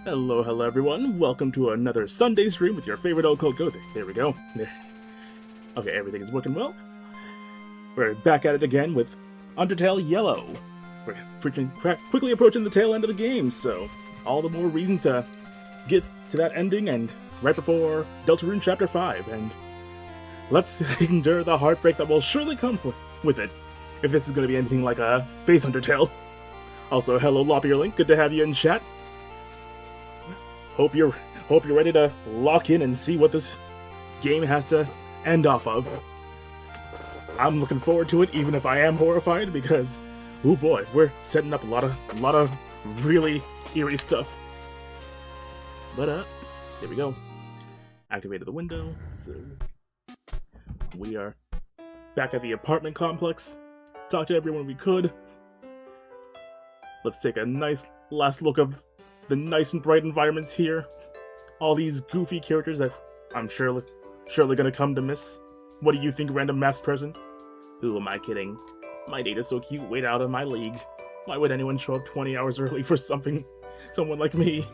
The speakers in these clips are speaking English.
Hello everyone, welcome to another Sunday stream with your favorite occult ghost. There we go. Okay, everything is working well. We're back at it again with Undertale Yellow. We're quickly approaching the tail end of the game, so all the more reason to get to that ending and right before Deltarune Chapter 5, and let's endure the heartbreak that will surely come with it, if this is going to be anything like a base Undertale. Also, hello Lopierlink, good to have you in chat. Hope you're ready to lock in and see what this game has to end off of. I'm looking forward to it, even if I am horrified, because, oh boy, we're setting up a lot of really eerie stuff. But here we go. Activated the window, so we are back at the apartment complex. Talk to everyone we could. Let's take a nice last look of the nice and bright environments here. All these goofy characters that I'm surely gonna come to miss. What do you think, random masked person? Who am I kidding? My data's so cute, way out of my league. Why would anyone show up 20 hours early for someone like me?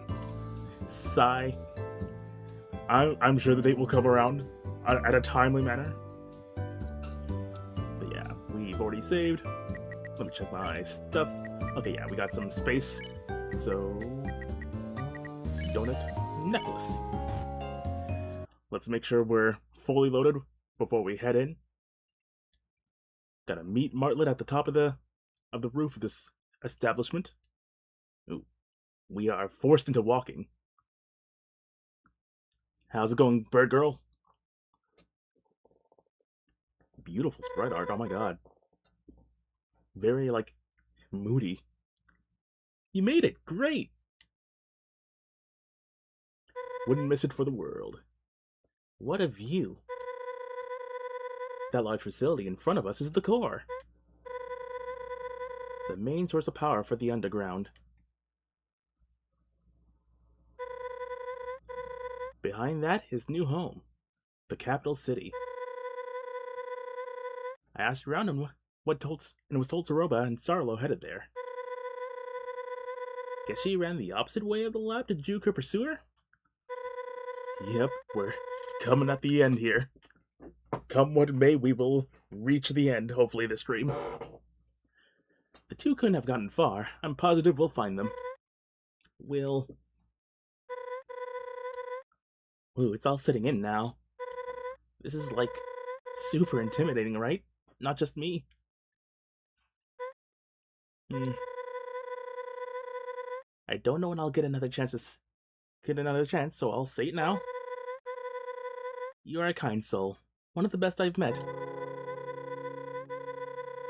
Sigh. I'm sure the date will come around at a timely manner. But yeah, we've already saved. Let me check my stuff. Okay, yeah, we got some space. So, donut necklace. Let's make sure we're fully loaded before we head in. Gotta meet Martlet at the top of the roof of this establishment. Ooh, we are forced into walking. How's it going, bird girl? Beautiful sprite art, oh my god. Very, like, moody. You made it, great! Wouldn't miss it for the world. What a view. That large facility in front of us is the core. The main source of power for the underground. Behind that, his new home, the capital city. I asked around and was told Soroba and Sarlo headed there. Guess she ran the opposite way of the lab to juke her pursuer? Yep, we're coming at the end here. Come what may, we will reach the end, hopefully, this stream. The two couldn't have gotten far. I'm positive we'll find them. Ooh, it's all sitting in now. This is, like, super intimidating, right? Not just me. I don't know when I'll get another chance, so I'll say it now. You are a kind soul. One of the best I've met.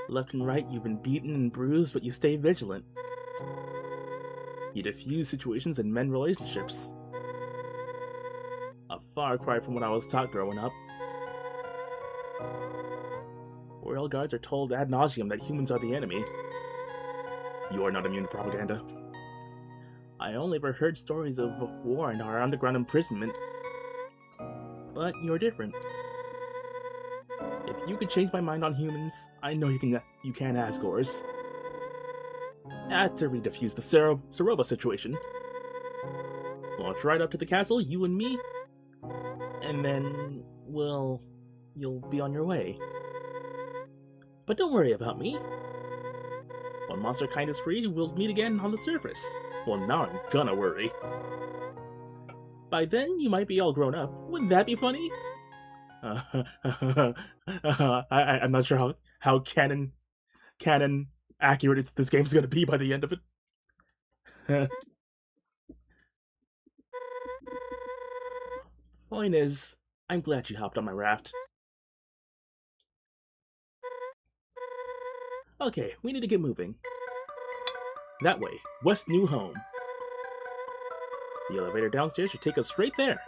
Left and right, you've been beaten and bruised, but you stay vigilant. You diffuse situations and mend relationships. A far cry from what I was taught growing up. Royal guards are told ad nauseum that humans are the enemy. You are not immune to propaganda. I only ever heard stories of war and our underground imprisonment. But you're different. If you could change my mind on humans, I know you can Asgores. After we defuse the Soroba situation. Launch right up to the castle, you and me. And then, well, you'll be on your way. But don't worry about me. When monster kind is free, we'll meet again on the surface. Well, now I'm gonna worry. By then, you might be all grown up. Wouldn't that be funny? I'm not sure how canon accurate this game's gonna be by the end of it. Point is, I'm glad you hopped on my raft. Okay, we need to get moving. That way, West New Home. The elevator downstairs should take us straight there.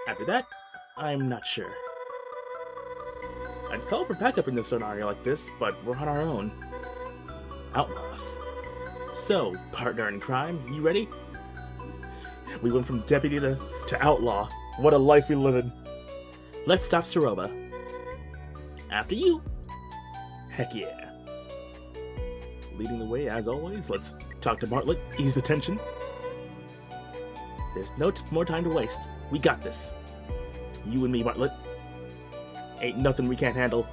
After that, I'm not sure. I'd call for backup in this scenario like this, but we're on our own. Outlaws. So, partner in crime, you ready? We went from deputy to outlaw. What a life we live in. Let's stop Soroba. After you. Heck yeah. Leading the way, as always, let's talk to Martlet, ease the tension. There's no more time to waste. We got this. You and me, Martlet. Ain't nothing we can't handle.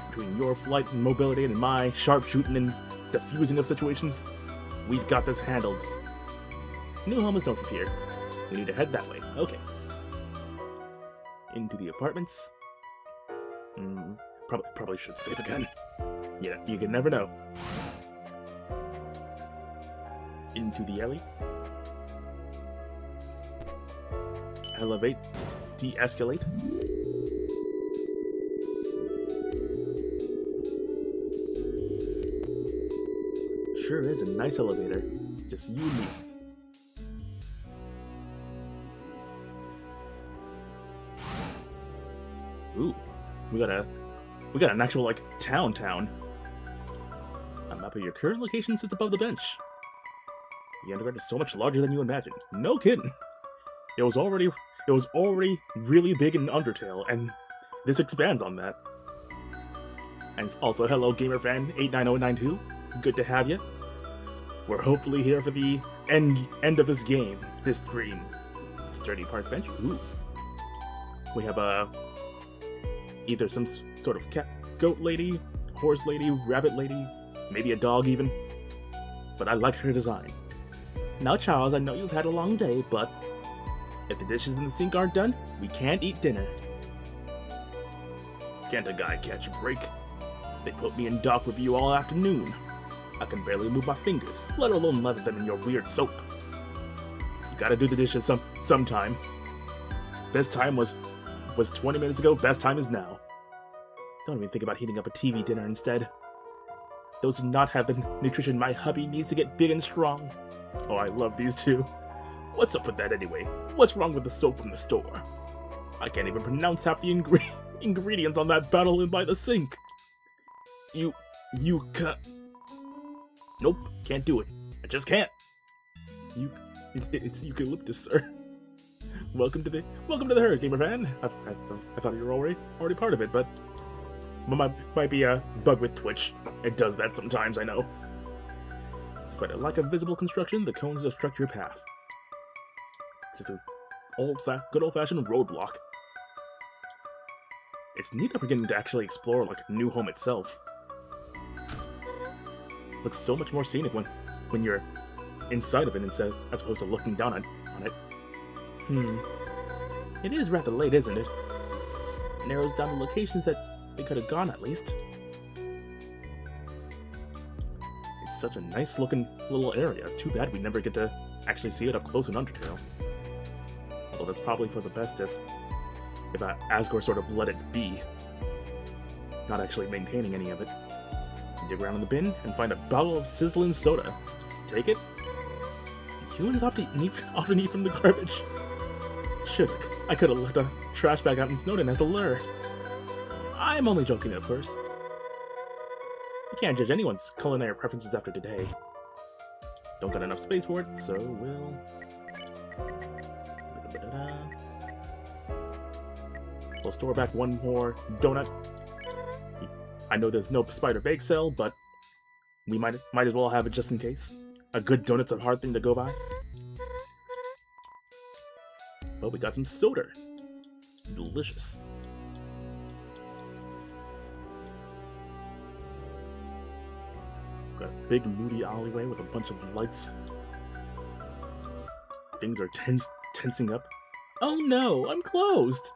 Between your flight and mobility and my sharpshooting and diffusing of situations, we've got this handled. New home is no fear. We need to head that way. Okay. Into the apartments. Probably should save again. Yeah, you can never know. Into the alley. Elevate. De-escalate. Sure is a nice elevator. Just you and me. Ooh, we got an actual, like, town. A map of your current location sits above the bench. The underground is so much larger than you imagined. No kidding. It was already really big in Undertale, and this expands on that. And also, hello, gamer fan 89092. Good to have you. We're hopefully here for the end of this game, this stream. Sturdy park bench. Ooh. We have either some sort of cat, goat lady, horse lady, rabbit lady, maybe a dog even. But I like her design. Now, Charles, I know you've had a long day, but if the dishes in the sink aren't done, we can't eat dinner. Can't a guy catch a break? They put me in dock review all afternoon. I can barely move my fingers, let alone lather them in your weird soap. You gotta do the dishes sometime. Best time was 20 minutes ago, best time is now. Don't even think about heating up a TV dinner instead. Those do not have the nutrition my hubby needs to get big and strong. Oh, I love these two. What's up with that anyway? What's wrong with the soap from the store? I can't even pronounce half the ingredients on that bottle in by the sink. You can't. Nope, can't do it. I just can't. It's eucalyptus, sir. Welcome to the herd, gamer fan. I thought you were already part of it, but might be a bug with Twitch. It does that sometimes, I know. Despite a lack of visible construction, the cones obstruct your path. Just a good old-fashioned roadblock. It's neat that we're getting to actually explore like New Home itself. Looks so much more scenic when you're inside of it instead, as opposed to looking down on it. It is rather late, isn't it? Narrows down the locations that they could have gone, at least. It's such a nice looking little area. Too bad we never get to actually see it up close in Undertale. Although that's probably for the best if Asgore sort of let it be. Not actually maintaining any of it. Dig around in the bin and find a bottle of sizzling soda. Take it? Humans often eat from the garbage. Should've. I could've left a trash bag out in Snowden as a lure. I'm only joking, of course. You can't judge anyone's culinary preferences after today. Don't got enough space for it, so we'll... We'll store back one more donut. I know there's no spider bake sale, but we might as well have it just in case. A good donut's a hard thing to go by. Oh, we got some soda. Delicious. Got a big moody alleyway with a bunch of lights. Things are tensing up. Oh no, I'm closed!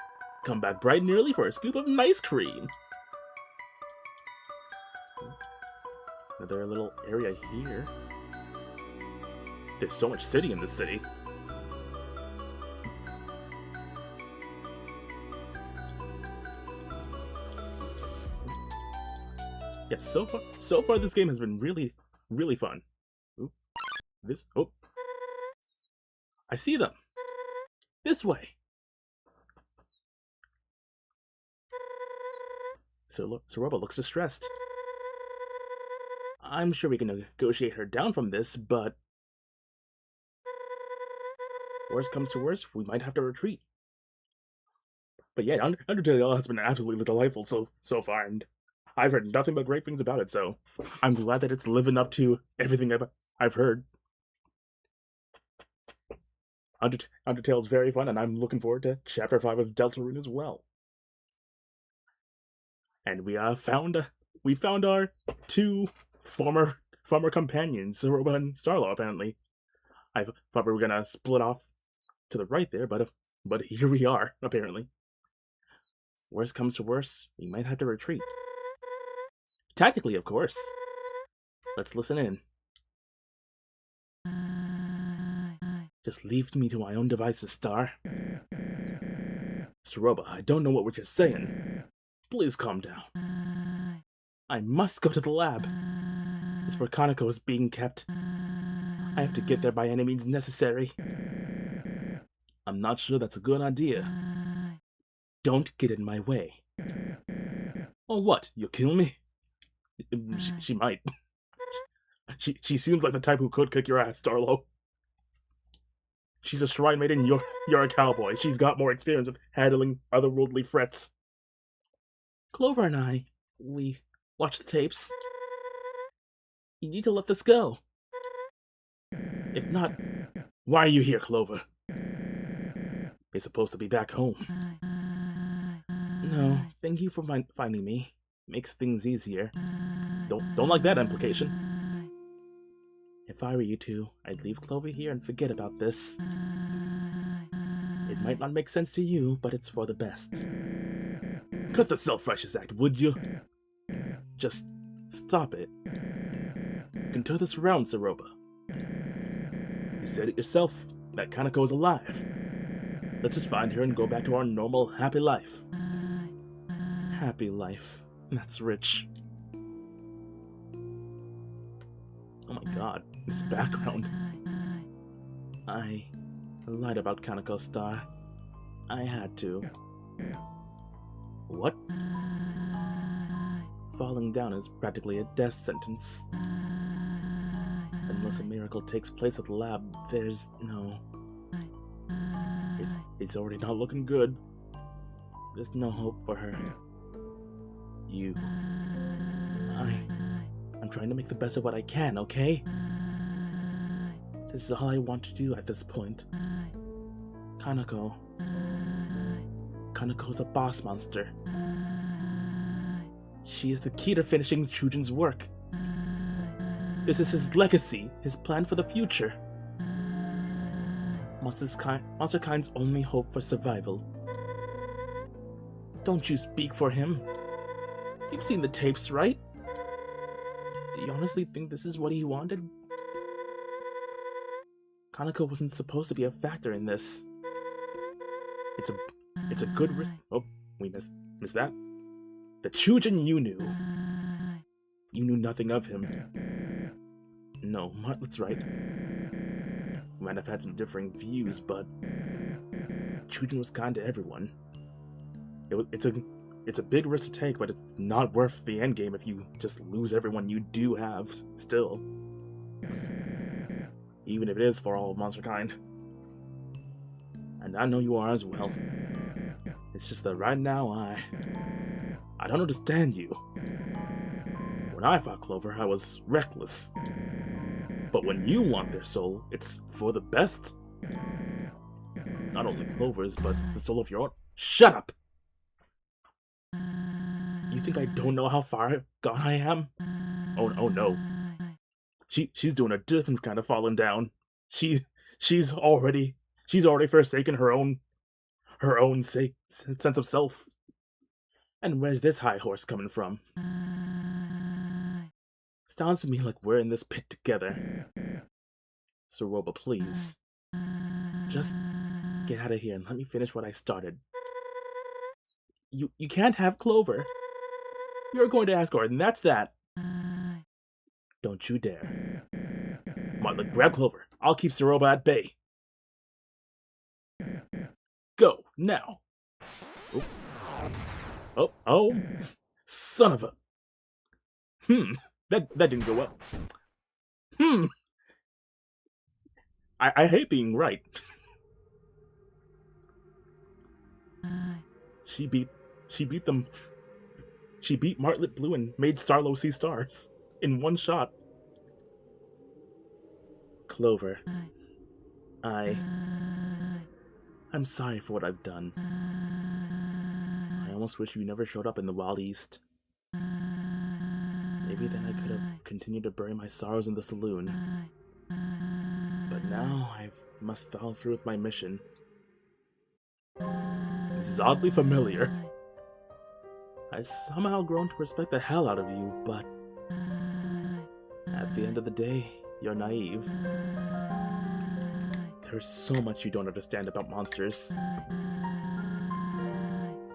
Come back bright and early for a scoop of ice cream. Another little area here. There's so much city in this city. Yeah, so far this game has been really, really fun. Oop. Oh. I see them. This way. Soroba looks distressed. I'm sure we can negotiate her down from this, but... Worst comes to worst, we might have to retreat. But yeah, Undertale has been absolutely delightful so far, and I've heard nothing but great things about it, so I'm glad that it's living up to everything I've heard. Undertale's very fun, and I'm looking forward to Chapter 5 of Deltarune as well. And we found our two former companions, Soroba and Starlaw, apparently. I thought we were gonna split off to the right there, but here we are, apparently. Worst comes to worst, we might have to retreat. Tactically, of course. Let's listen in. Just leave me to my own devices, Star. Soroba, I don't know what we're just saying. Please calm down. I must go to the lab. It's where Kaneko is being kept. I have to get there by any means necessary. I'm not sure that's a good idea. Don't get in my way. Oh, what? You'll kill me? She might. She seems like the type who could kick your ass, Starlo. She's a shrine maiden, you're a cowboy. She's got more experience with handling otherworldly threats. Clover and I, we Watch the tapes. You need to let this go. If not, why are you here, Clover? You're supposed to be back home. No, thank you for finding me. Makes things easier. Don't like that implication. If I were you two, I'd leave Clover here and forget about this. It might not make sense to you, but it's for the best. Cut the self-righteous act, would you? Just stop it. You can turn this around, Saroba. You said it yourself, that Kaneko is alive. Let's just find her and go back to our normal, happy life. Happy life. That's rich. Oh my god, this background. I lied about Kaneko Star. I had to. What? Falling down is practically a death sentence. Unless a miracle takes place at the lab, there's no... It's already not looking good. There's no hope for her. I'm trying to make the best of what I can, okay? This is all I want to do at this point. Kaneko's a boss monster. She is the key to finishing Chujin's work. This is his legacy, his plan for the future. Monsterkind's only hope for survival. Don't you speak for him. You've seen the tapes, right? Do you honestly think this is what he wanted? Kaneko wasn't supposed to be a factor in this. It's a good risk. Oh, we missed that. The Chujin you knew. You knew nothing of him. No, Martlet's right. We might have had some differing views, but Chujin was kind to everyone. It's a big risk to take, but it's not worth the endgame if you just lose everyone you do have still. Even if it is for all of Monsterkind. And I know you are as well. It's just that right now I don't understand you. When I fought Clover, I was reckless. But when you want their soul, it's for the best. Not only Clover's, but the soul of your own. Shut up! You think I don't know how far gone I am? Oh no. She's doing a different kind of falling down. She's already forsaken her own sense of self. And where's this high horse coming from? Sounds to me like we're in this pit together. Saroba, please. Just get out of here and let me finish what I started. You can't have Clover. You're going to Asgard, and that's that. Don't you dare. Martlet, grab Clover. I'll keep Saroba at bay. Go, now. Oh. Son of a... That didn't go well. I hate being right. She beat them. She beat Martlet Blue and made Starlo see stars in one shot. Clover, I'm sorry for what I've done. I almost wish you never showed up in the Wild East. Maybe then I could have continued to bury my sorrows in the saloon. But now I must follow through with my mission. This is oddly familiar. I've somehow grown to respect the hell out of you, but at the end of the day, you're naive. There's so much you don't understand about monsters.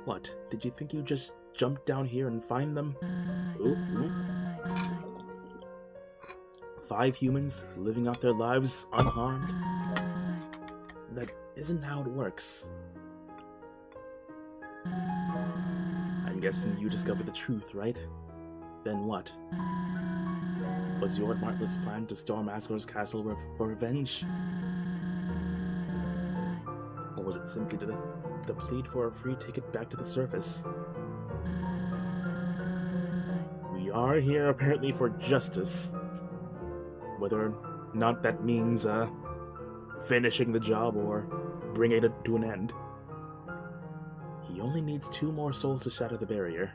What, did you think you'd just jump down here and find them? Ooh. 5 humans living out their lives unharmed? That isn't how it works. I'm guessing you discovered the truth, right? Then what? Was your Martlet's plan to storm Asgard's castle for revenge? Or was it simply to plead for a free ticket back to the surface? We We are here apparently for justice. Whether or not that means, finishing the job or bringing it to an end. He only needs 2 more souls to shatter the barrier.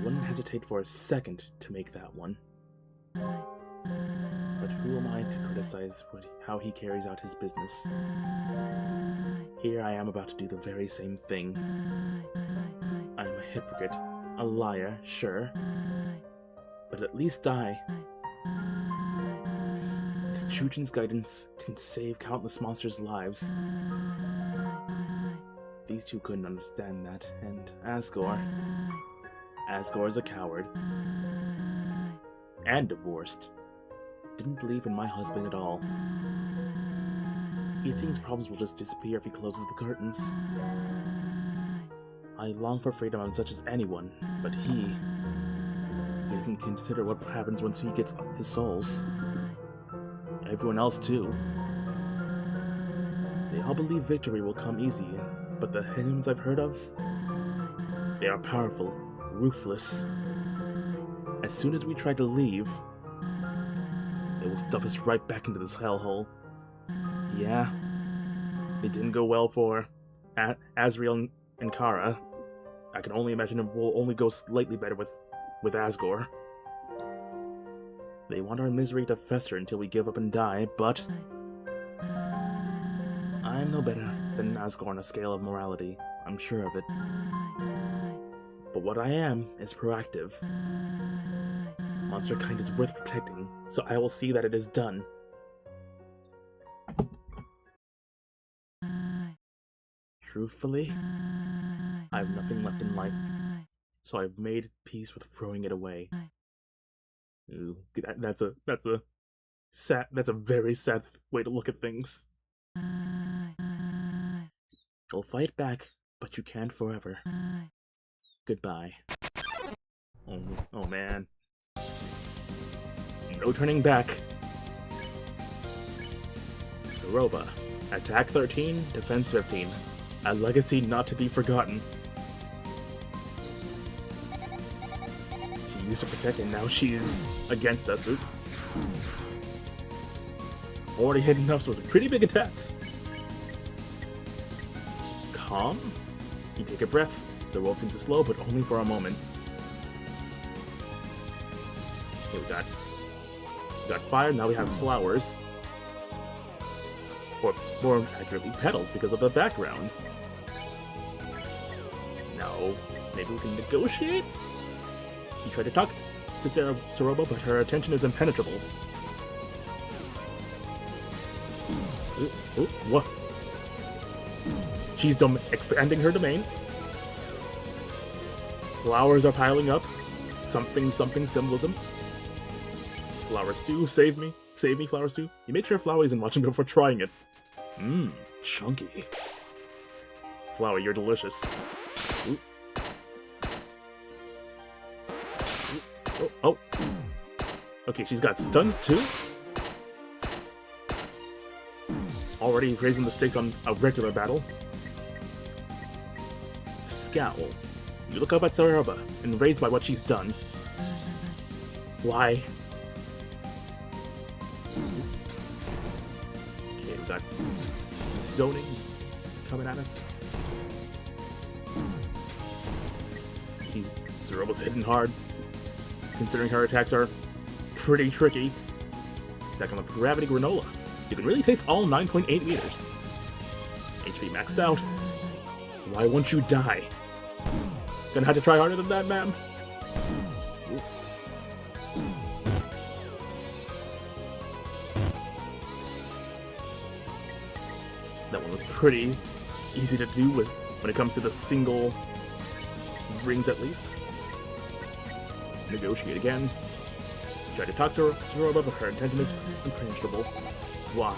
Wouldn't hesitate for a second to make that one. But who am I to criticize how he carries out his business? Here I am about to do the very same thing. I'm a hypocrite, a liar, sure. But at least I... Chujin's guidance can save countless monsters' lives. These two couldn't understand that, and Asgore's a coward. And divorced. Didn't believe in my husband at all. He thinks problems will just disappear if he closes the curtains. I long for freedom as such as anyone, but he doesn't consider what happens once he gets his souls. Everyone else too. They all believe victory will come easy, but the hymns I've heard of, they are powerful, ruthless. As soon as we try to leave, they will stuff us right back into this hellhole. Yeah, it didn't go well for Azrael and Kara. I can only imagine it will only go slightly better with Asgore. They want our misery to fester until we give up and die, but I'm no better than Asgore on a scale of morality, I'm sure of it. But what I am is proactive. Monster kind is worth protecting, so I will see that it is done. Truthfully, I have nothing left in life, so I've made peace with throwing it away. Ooh, that's a very sad way to look at things. You'll fight back, but you can't forever. Goodbye. Oh man. No turning back. Soroba. Attack 13, defense 15. A legacy not to be forgotten. She used to protect and now she is against us. Oop. Already hitting us with pretty big attacks. Calm? You take a breath. The world seems to slow, but only for a moment. Okay, we got fire, now we have flowers. Or more accurately, petals because of the background. No, maybe we can negotiate? You try to talk to Soroba, but her attention is impenetrable. What? She's expanding her domain. Flowers are piling up. Something symbolism. Flower stew, save me. Save me, flower stew. You made sure Flower isn't watching before trying it. Mmm, chunky. Flower, you're delicious. Ooh. Ooh. Oh. Okay, she's got stuns too. Already raising the stakes on a regular battle. Scowl. You look up at Soroba, enraged by what she's done. Why? Okay, we got zoning coming at us. Soroba's hitting hard, considering her attacks are pretty tricky. Stacking with Gravity Granola. You can really taste all 9.8 meters. HP maxed out. Why won't you die? Gonna have to try harder than that, ma'am. That one was pretty easy to do when it comes to the single rings, at least. Negotiate again. Try to talk to Soroba, but her intention is impenetrable. Why?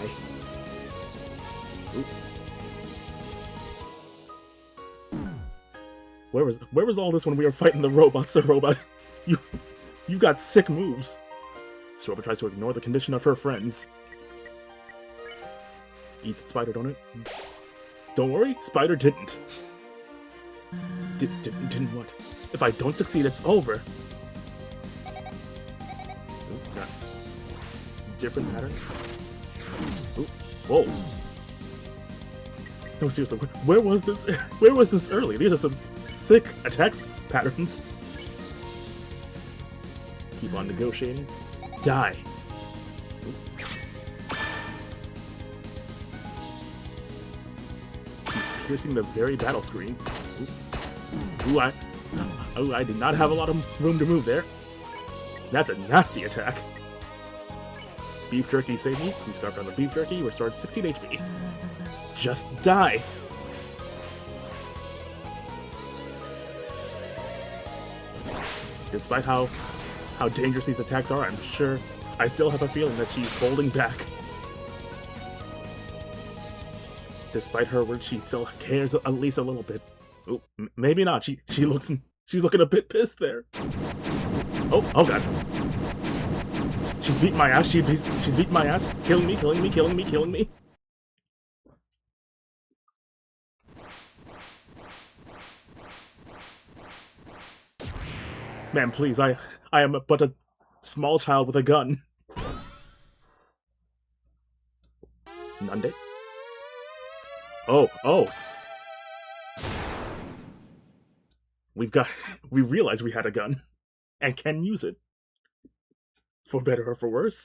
Oop. Where was all this when we were fighting the robots, Soroba? You got sick moves. Soroba tries to ignore the condition of her friends. Eat the spider, don't it? Don't worry, Spider didn't. Didn't what? If I don't succeed, it's over. Ooh, got different patterns. Ooh, whoa. No, seriously, where was this? Where was this early? These are some sick attacks patterns. Keep on negotiating. Die. He's piercing the very battle screen. Ooh, I did not have a lot of room to move there. That's a nasty attack. Beef jerky saved me. We scarfed on the beef jerky, restored 16 HP. Just die! Despite how dangerous these attacks are, I'm sure I still have a feeling that she's holding back. Despite her words, she still cares at least a little bit. Oh, maybe not. She's looking a bit pissed there. Oh god. She's beating my ass. She's beating my ass. Killing me, killing me, killing me, killing me. Man, please, I am but a small child with a gun. Nande? Oh. We realized we had a gun. And can use it. For better or for worse.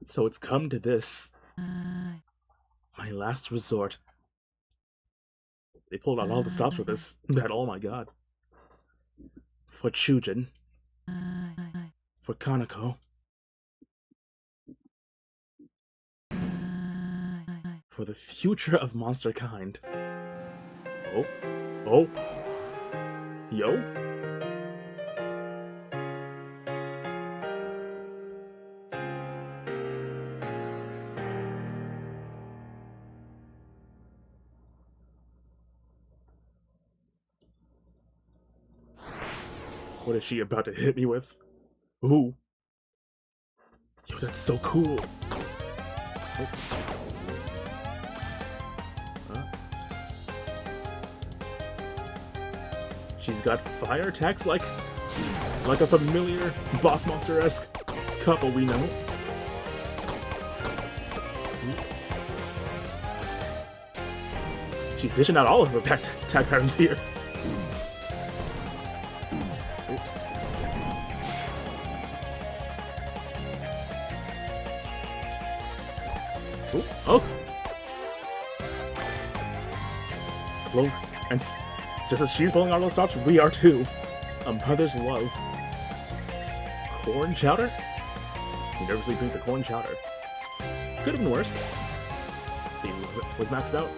So it's come to this. My last resort. They pulled out all the stops for this battle, oh my god. For Chujin. For Kanako. For the future of monster kind. Oh. Yo? What is she about to hit me with? Ooh. Yo, that's so cool. Oh. Huh? She's got fire attacks like a familiar boss monster-esque couple we know. She's dishing out all of her attack patterns here. Oh! Well, and just as she's pulling out those stops, we are too. A mother's love. Corn chowder? You nervously drink the corn chowder. Could have been worse. He was maxed out.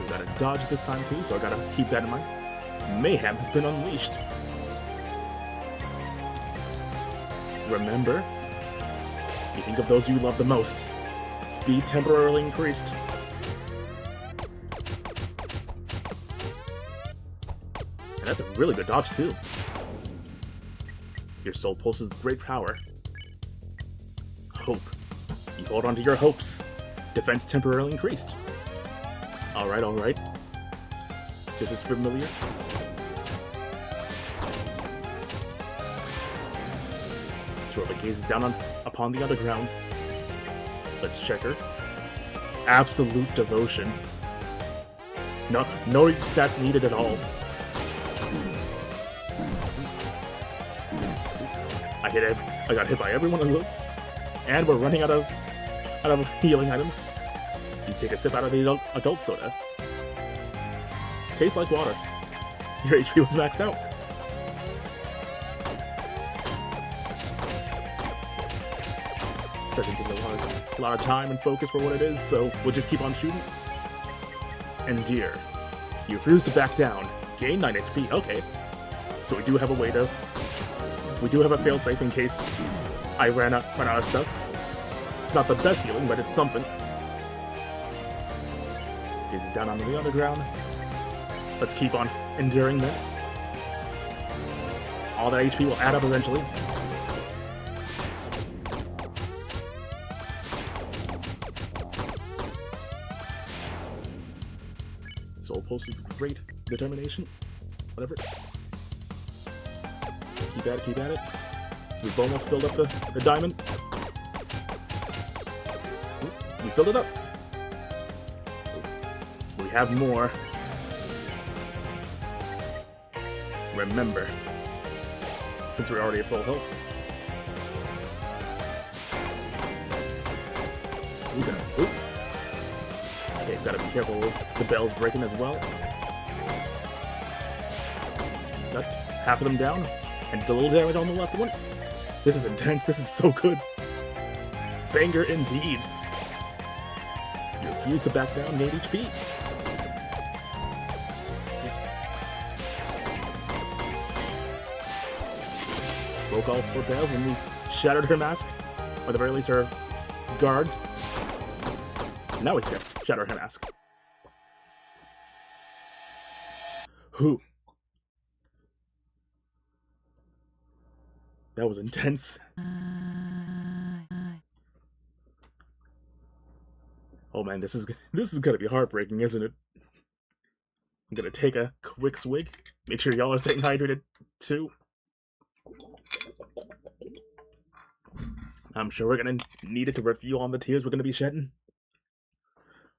We gotta dodge this time too, so I gotta keep that in mind. Mayhem has been unleashed. Remember, you think of those you love the most. Speed temporarily increased. And that's a really good dodge too. Your soul pulses with great power. Hope. You hold on to your hopes. Defense temporarily increased. Alright. This is familiar. Swirly gazes down upon the underground. Let's check her. Absolute devotion. No stats needed at all. I got hit by every one of those. And we're running out of healing items. You take a sip out of the adult soda. Tastes like water. Your HP was maxed out. Doesn't take a lot of time and focus for what it is, so we'll just keep on shooting. Endear. You refuse to back down. Gain 9 HP. Okay. So we do have a way to... We do have a failsafe in case I ran out of stuff. It's not the best healing, but it's something. Gazing down onto the underground. Let's keep on enduring that. All that HP will add up eventually. supposed to be great determination. Whatever. Keep at it, keep at it. We've almost filled up the diamond. Ooh, we filled it up. Ooh, we have more. Remember, since we're already at full health. Ooh. Okay, gotta be careful with the bells breaking as well. Got half of them down, and a little damage on the left one. This is intense, this is so good. Banger indeed. You refuse to back down, 8 HP. Broke all 4 bells, and we shattered her mask, or at the very least her guard. Now we shatter her mask. Whew. That was intense. Oh man, this is gonna be heartbreaking, isn't it? I'm gonna take a quick swig. Make sure y'all are staying hydrated too. I'm sure we're gonna need it to refuel on the tears we're gonna be shedding.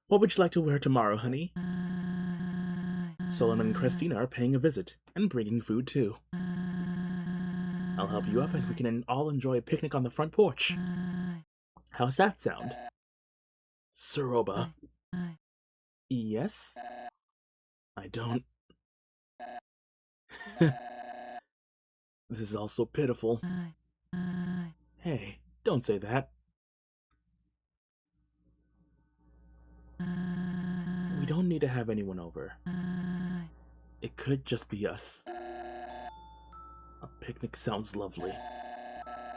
What would you like to wear tomorrow, honey? Solomon and Christina are paying a visit, and bringing food too. I'll help you up and we can all enjoy a picnic on the front porch. How's that sound? Suroba. Yes? I don't... This is all so pitiful. Hey, don't say that. We don't need to have anyone over. It could just be us. A picnic sounds lovely.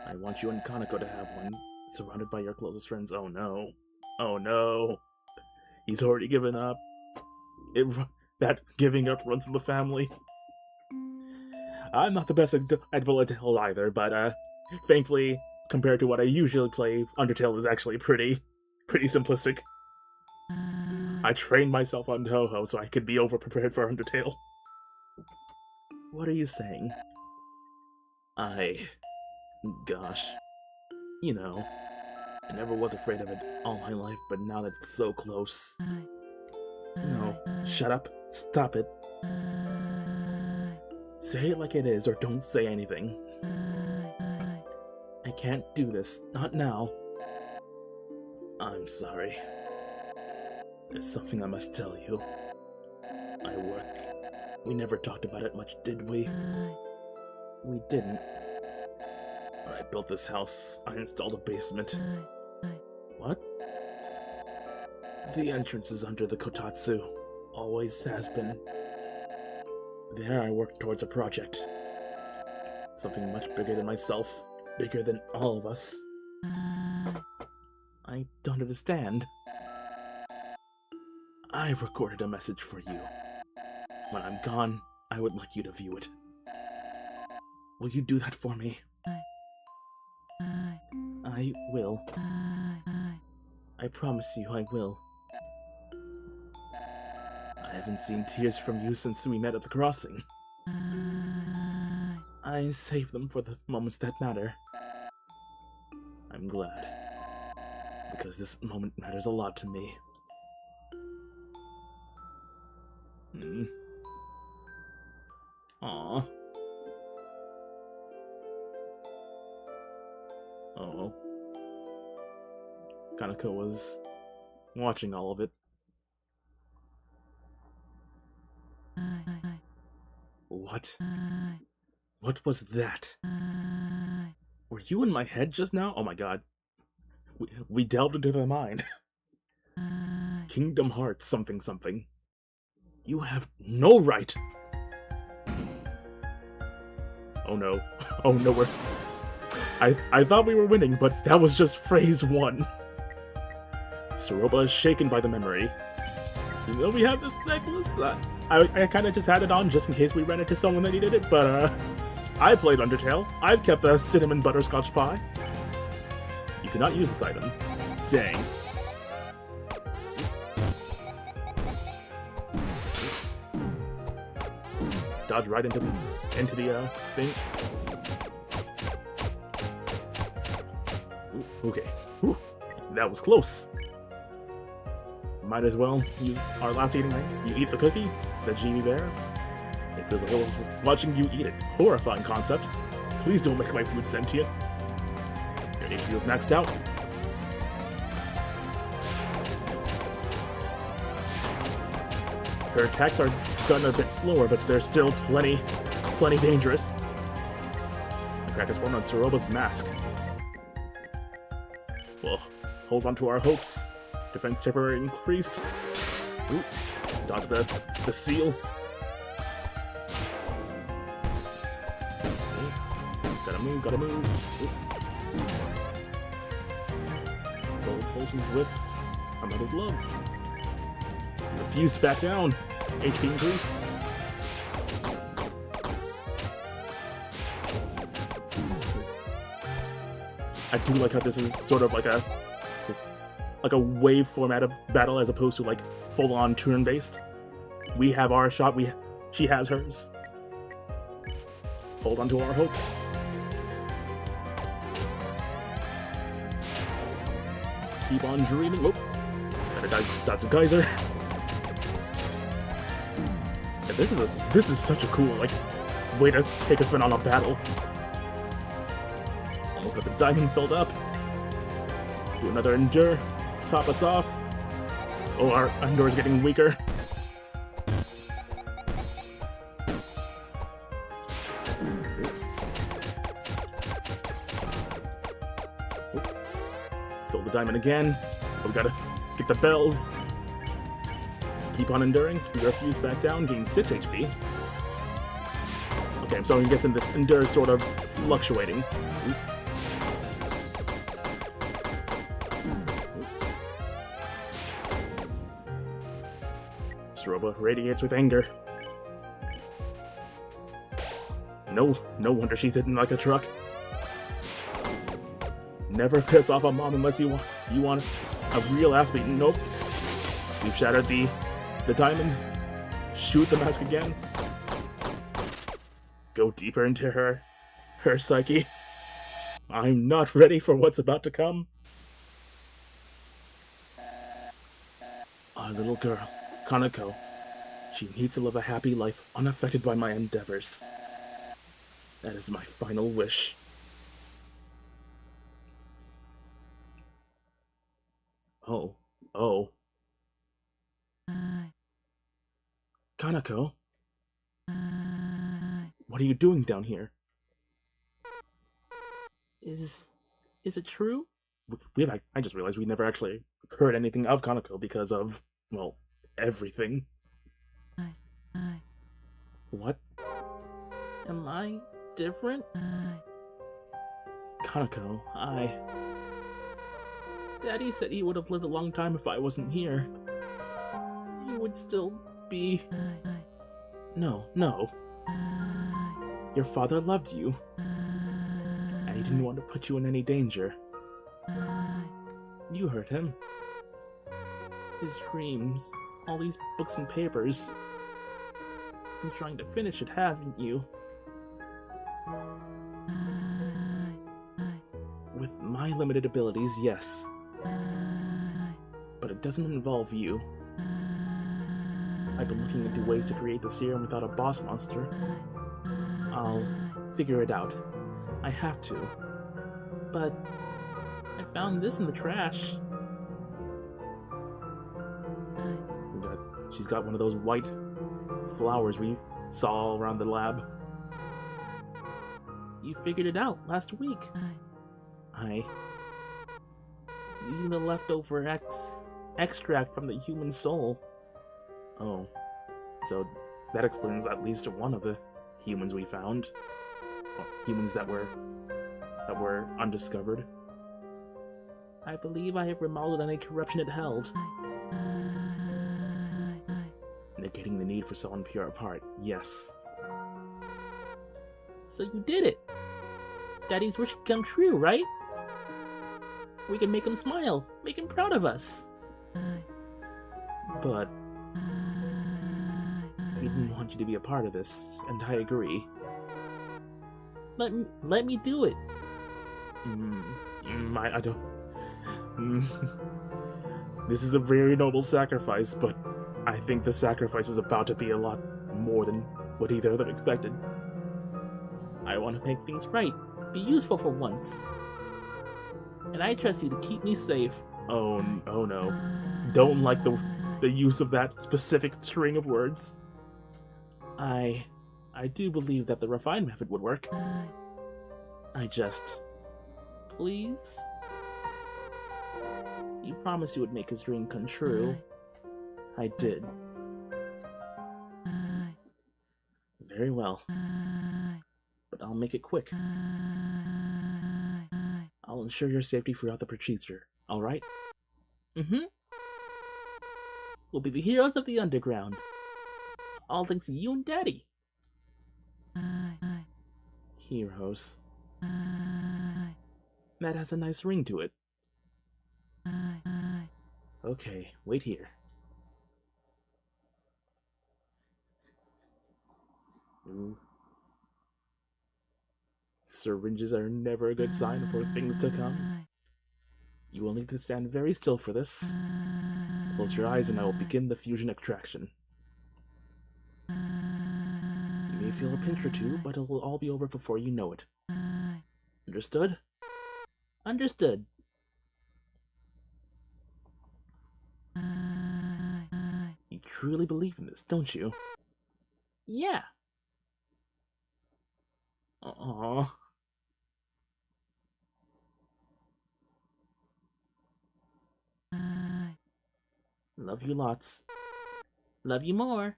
I want you and Kanako to have one, surrounded by your closest friends. Oh no. Oh no. He's already given up. That giving up runs in the family. I'm not the best at bullet hell either, but thankfully, compared to what I usually play, Undertale is actually pretty simplistic. I trained myself on Toho so I could be over-prepared for Undertale. What are you saying? Gosh. You know, I never was afraid of it all my life, but now that it's so close... No, shut up. Stop it. Say it like it is, or don't say anything. I can't do this. Not now. I'm sorry. There's something I must tell you. I work. We never talked about it much, did we? We didn't. When I built this house, I installed a basement. What? The entrance is under the kotatsu. Always has been. There I worked towards a project. Something much bigger than myself. Bigger than all of us. I don't understand. I recorded a message for you. When I'm gone, I would like you to view it. Will you do that for me? I will. I promise you I will. I haven't seen tears from you since we met at the crossing. I save them for the moments that matter. I'm glad. Because this moment matters a lot to me. Aww. Oh. Kanako was watching all of it. What? What was that? Were you in my head just now? Oh my god. We delved into their mind. Kingdom Hearts something something. You have no right! Oh no. Oh no, I thought we were winning, but that was just phase 1. Suroba is shaken by the memory. You know we have this necklace? I kinda just had it on just in case we ran into someone that needed it, but I played Undertale. I've kept the cinnamon butterscotch pie. You cannot use this item. Dang. dodge right into the thing. Ooh, okay. Whew. That was close. Might as well use our last eating item. You eat the cookie, the genie bear. It feels like I was watching you eat it. Horrifying concept. Please don't make my food sentient. Your HP is maxed out. Her attacks are gotten a bit slower, but they're still plenty dangerous. The crack is formed on Soroba's mask. Well, hold on to our hopes. Defense temporarily increased. Ooh, dodge the seal. Okay. Gotta move. Ooh. Soul pulses with a mother's love. Refused back down. HP increased. I do like how this is sort of like a wave format of battle as opposed to like full-on turn-based. We have our shot, she has hers. Hold on to our hopes. Keep on dreaming. Whoop. Gotta dodge the geyser. Yeah, this is such a cool like way to take a spin on a battle. Almost got the diamond filled up. Do another endure. Top us off. Oh, our endure is getting weaker. Fill the diamond again. We gotta get the bells. Keep on enduring. We refuse back down. Gain 6 HP. Okay, so I'm guessing the endure is sort of fluctuating. Soroba radiates with anger. No wonder she's hidden like a truck. Never piss off a mom unless you want a real ass beating. Nope. We've shattered the diamond. Shoot the mask again. Go deeper into her psyche. I'm not ready for what's about to come. Our little girl, Kanako. She needs to live a happy life unaffected by my endeavors. That is my final wish. Oh. Kanako? What are you doing down here? Is it true? I just realized we never actually heard anything of Kanako because of, well, everything. What? Am I different? Kanako, Daddy said he would have lived a long time if I wasn't here. He would still be... No. Your father loved you. And he didn't want to put you in any danger. You heard him. His dreams, all these books and papers. You've been trying to finish it, haven't you? With my limited abilities, yes. But it doesn't involve you. I've been looking into ways to create the serum without a boss monster. I'll figure it out. I have to. But I found this in the trash. She's got one of those white flowers we saw all around the lab. You figured it out last week. Using the leftover extract from the human soul. Oh, so that explains at least one of the humans we found. Or humans that were undiscovered. I believe I have remodeled any corruption it held. Negating the need for someone pure of heart, yes. So you did it! Daddy's wish can come true, right? We can make him smile, make him proud of us. But we didn't want want you to be a part of this, and I agree. Let me do it. I don't... This is a very noble sacrifice, but I think the sacrifice is about to be a lot more than what either of them expected. I want to make things right, be useful for once. And I trust you to keep me safe. Oh no. Don't like the use of that specific string of words. I do believe that the refined method would work. I just... Please? You promised you would make his dream come true. I did. Very well. But I'll make it quick. I'll ensure your safety throughout the procedure, alright? We'll be the heroes of the underground. All thanks to you and Daddy. Heroes. That has a nice ring to it. Okay, wait here. Ooh. Syringes are never a good sign for things to come. You will need to stand very still for this. Close your eyes and I will begin the fusion extraction. You may feel a pinch or two, but it will all be over before you know it. Understood? Understood. You truly believe in this, don't you? Yeah. Aww. Love you lots. Love you more.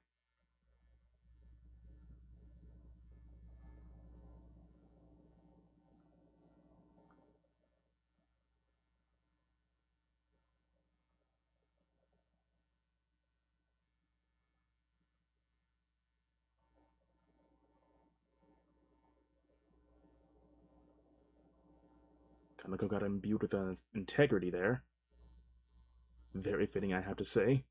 Kanako got imbued with an integrity there. Very fitting, I have to say.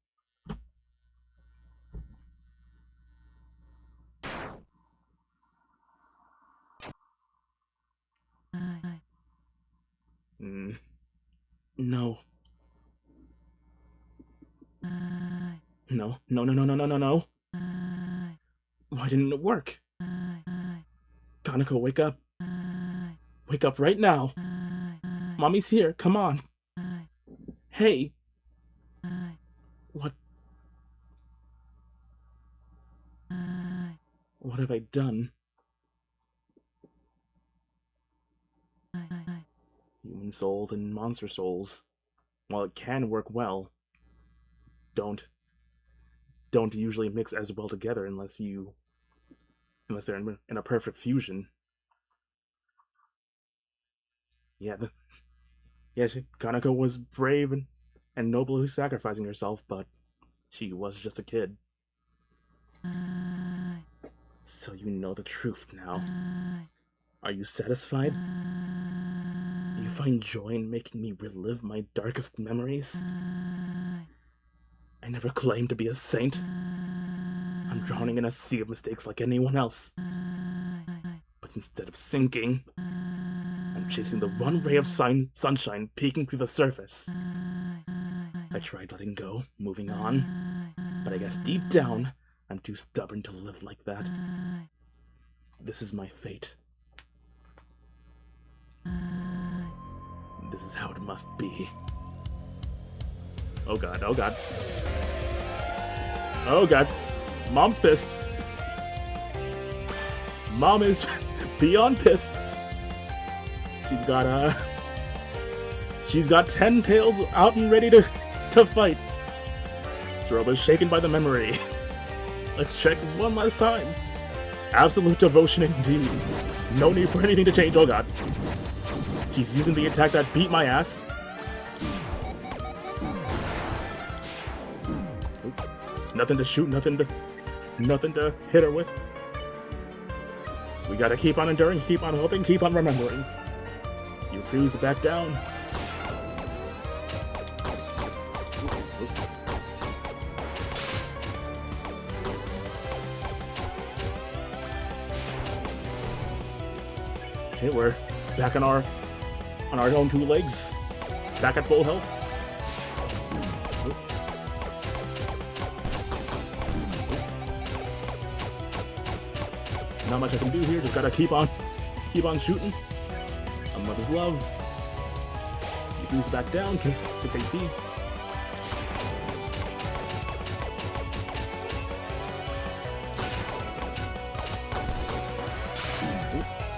No. No. Why didn't it work? Kanako, wake up. Wake up right now. Mommy's here, come on. Hey. What have I done? Human souls and monster souls, while it can work well, don't usually mix as well together unless they're in a perfect fusion. Yeah, Kanako was brave and nobly sacrificing herself, but she was just a kid. So you know the truth now. Are you satisfied? Do you find joy in making me relive my darkest memories? I never claimed to be a saint. I'm drowning in a sea of mistakes like anyone else. But instead of sinking, I'm chasing the one ray of sunshine peeking through the surface. I tried letting go, moving on, but I guess deep down, I'm too stubborn to live like that. This is my fate. This is how it must be. Oh god, oh god. Oh god. Mom's pissed. Mom is beyond pissed. She's got 10 tails out and ready to fight. Soroba's shaken by the memory. Let's check one last time. Absolute devotion indeed. No need for anything to change, oh god. She's using the attack that beat my ass. Nothing to shoot, nothing to hit her with. We gotta keep on enduring, keep on hoping, keep on remembering. You refuse to back down. Okay, we're back on our own two legs. Back at full health. Not much I can do here, just gotta keep on shooting. A mother's love. He moves back down, 6 HP.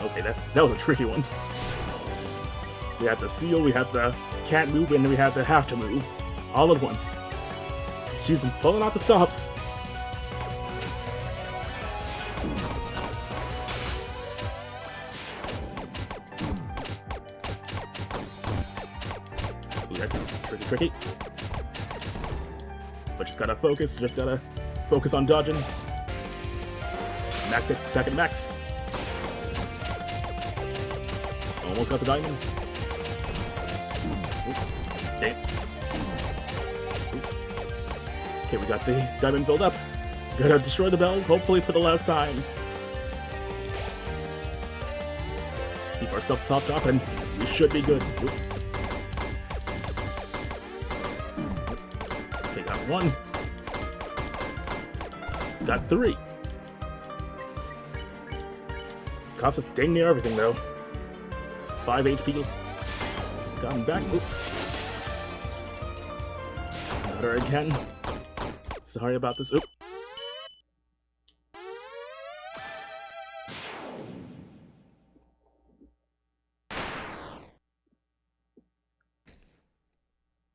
Okay, that was a tricky one. We had the seal, we had the can't move, and then we had the have to move. All at once. She's pulling out the stops. Tricky. But just gotta focus on dodging. Max it, back at max. Almost got the diamond. Okay. Okay, we got the diamond filled up. Gotta destroy the bells, hopefully for the last time. Keep ourselves topped up and we should be good. Okay, got 1. Got 3. Cost us dang near everything though. 5 HP. Got him back. Got her again. Sorry about this. Oop.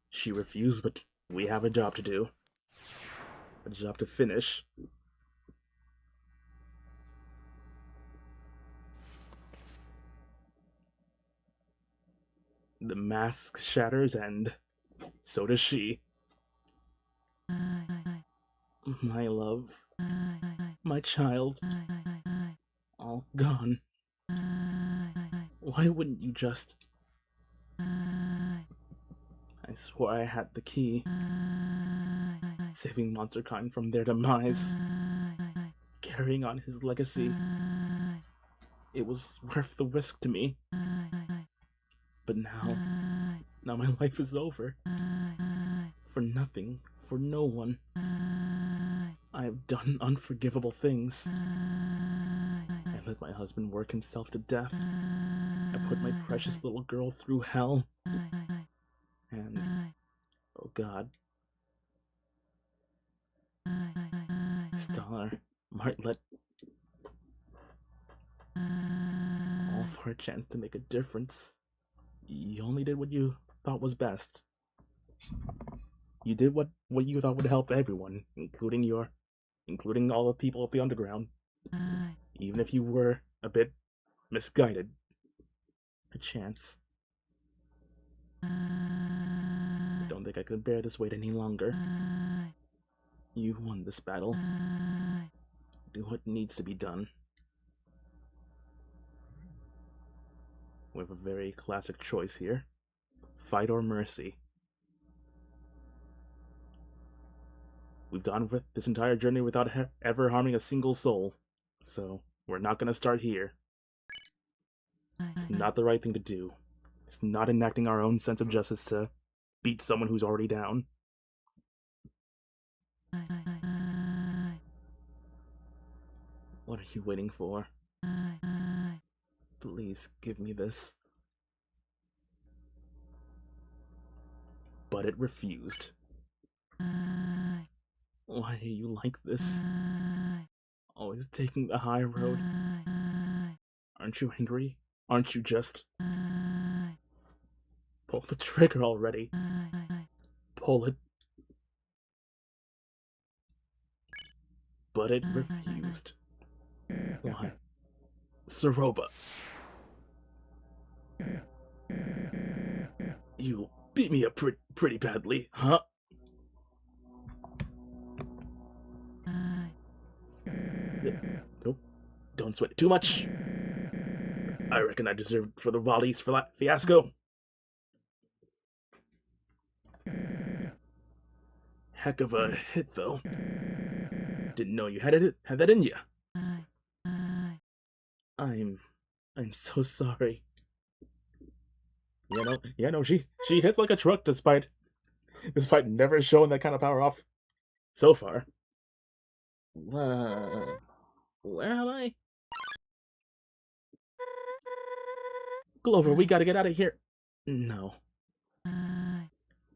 She refused, but we have a job to do. A job to finish. The mask shatters, and so does she. My love. My child. All gone. Why wouldn't you just... I swore I had the key. Saving MonsterKind from their demise. Carrying on his legacy. It was worth the risk to me. But now my life is over. For nothing, for no one. I have done unforgivable things. I let my husband work himself to death. I put my precious little girl through hell. And, oh God. Star, Martlet. All for a chance to make a difference. You only did what you thought was best. You did what you thought would help everyone, including all the people of the underground. Even if you were a bit misguided. A chance. I don't think I could bear this weight any longer. You won this battle. Do what needs to be done. We have a very classic choice here. Fight or mercy. We've gone with this entire journey without ever harming a single soul. So, we're not gonna start here. It's not the right thing to do. It's not enacting our own sense of justice to beat someone who's already down. What are you waiting for? Please give me this. But it refused. Why are you like this? Always taking the high road. Aren't you angry? Aren't you just... Pull the trigger already. Pull it. But it refused. Why? Saroba. You beat me up pretty badly, huh? Nope. Don't sweat it too much. I reckon I deserved for the volleys for that fiasco. Heck of a hit, though. Didn't know you had that in you. I'm I'm so sorry. She hits like a truck despite never showing that kind of power off so far. Where am I? Clover, we gotta get out of here. No.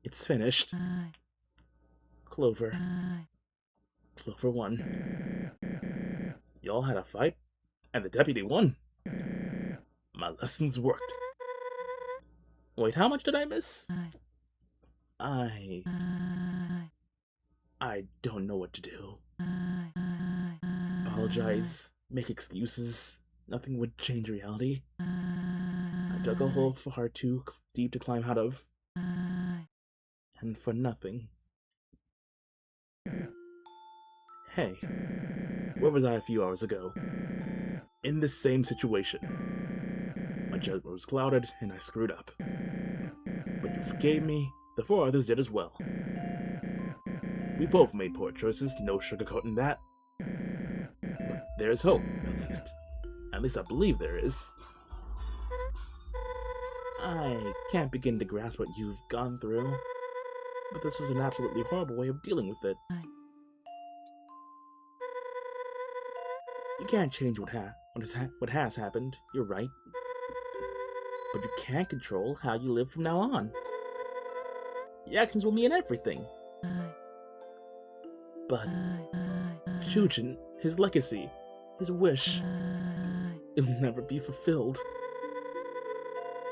It's finished. Clover. Clover won. Y'all had a fight, and the deputy won. My lessons worked. Wait, how much did I miss? I don't know what to do. Apologize, make excuses. Nothing would change reality. I dug a hole far too deep to climb out of. And for nothing. Hey, where was I a few hours ago? In this same situation. My judgment was clouded, and I screwed up. But you forgave me, the 4 others did as well. We both made poor choices, no sugarcoating that. But there's hope, at least. At least I believe there is. I can't begin to grasp what you've gone through, but this was an absolutely horrible way of dealing with it. You can't change what has happened, you're right. But you can control how you live from now on. Your actions will mean everything. But Shujin, his legacy, his wish, it will never be fulfilled.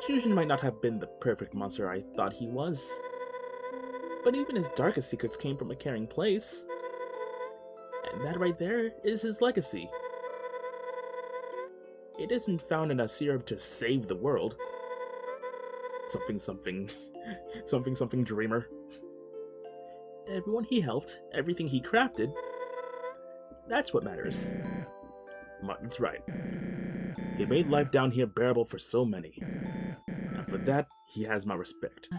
Shujin might not have been the perfect monster I thought he was, but even his darkest secrets came from a caring place. And that right there is his legacy. It isn't found in a serum to save the world. Something dreamer. Everyone he helped, everything he crafted, that's what matters. Martin's right. He made life down here bearable for so many. And for that, he has my respect.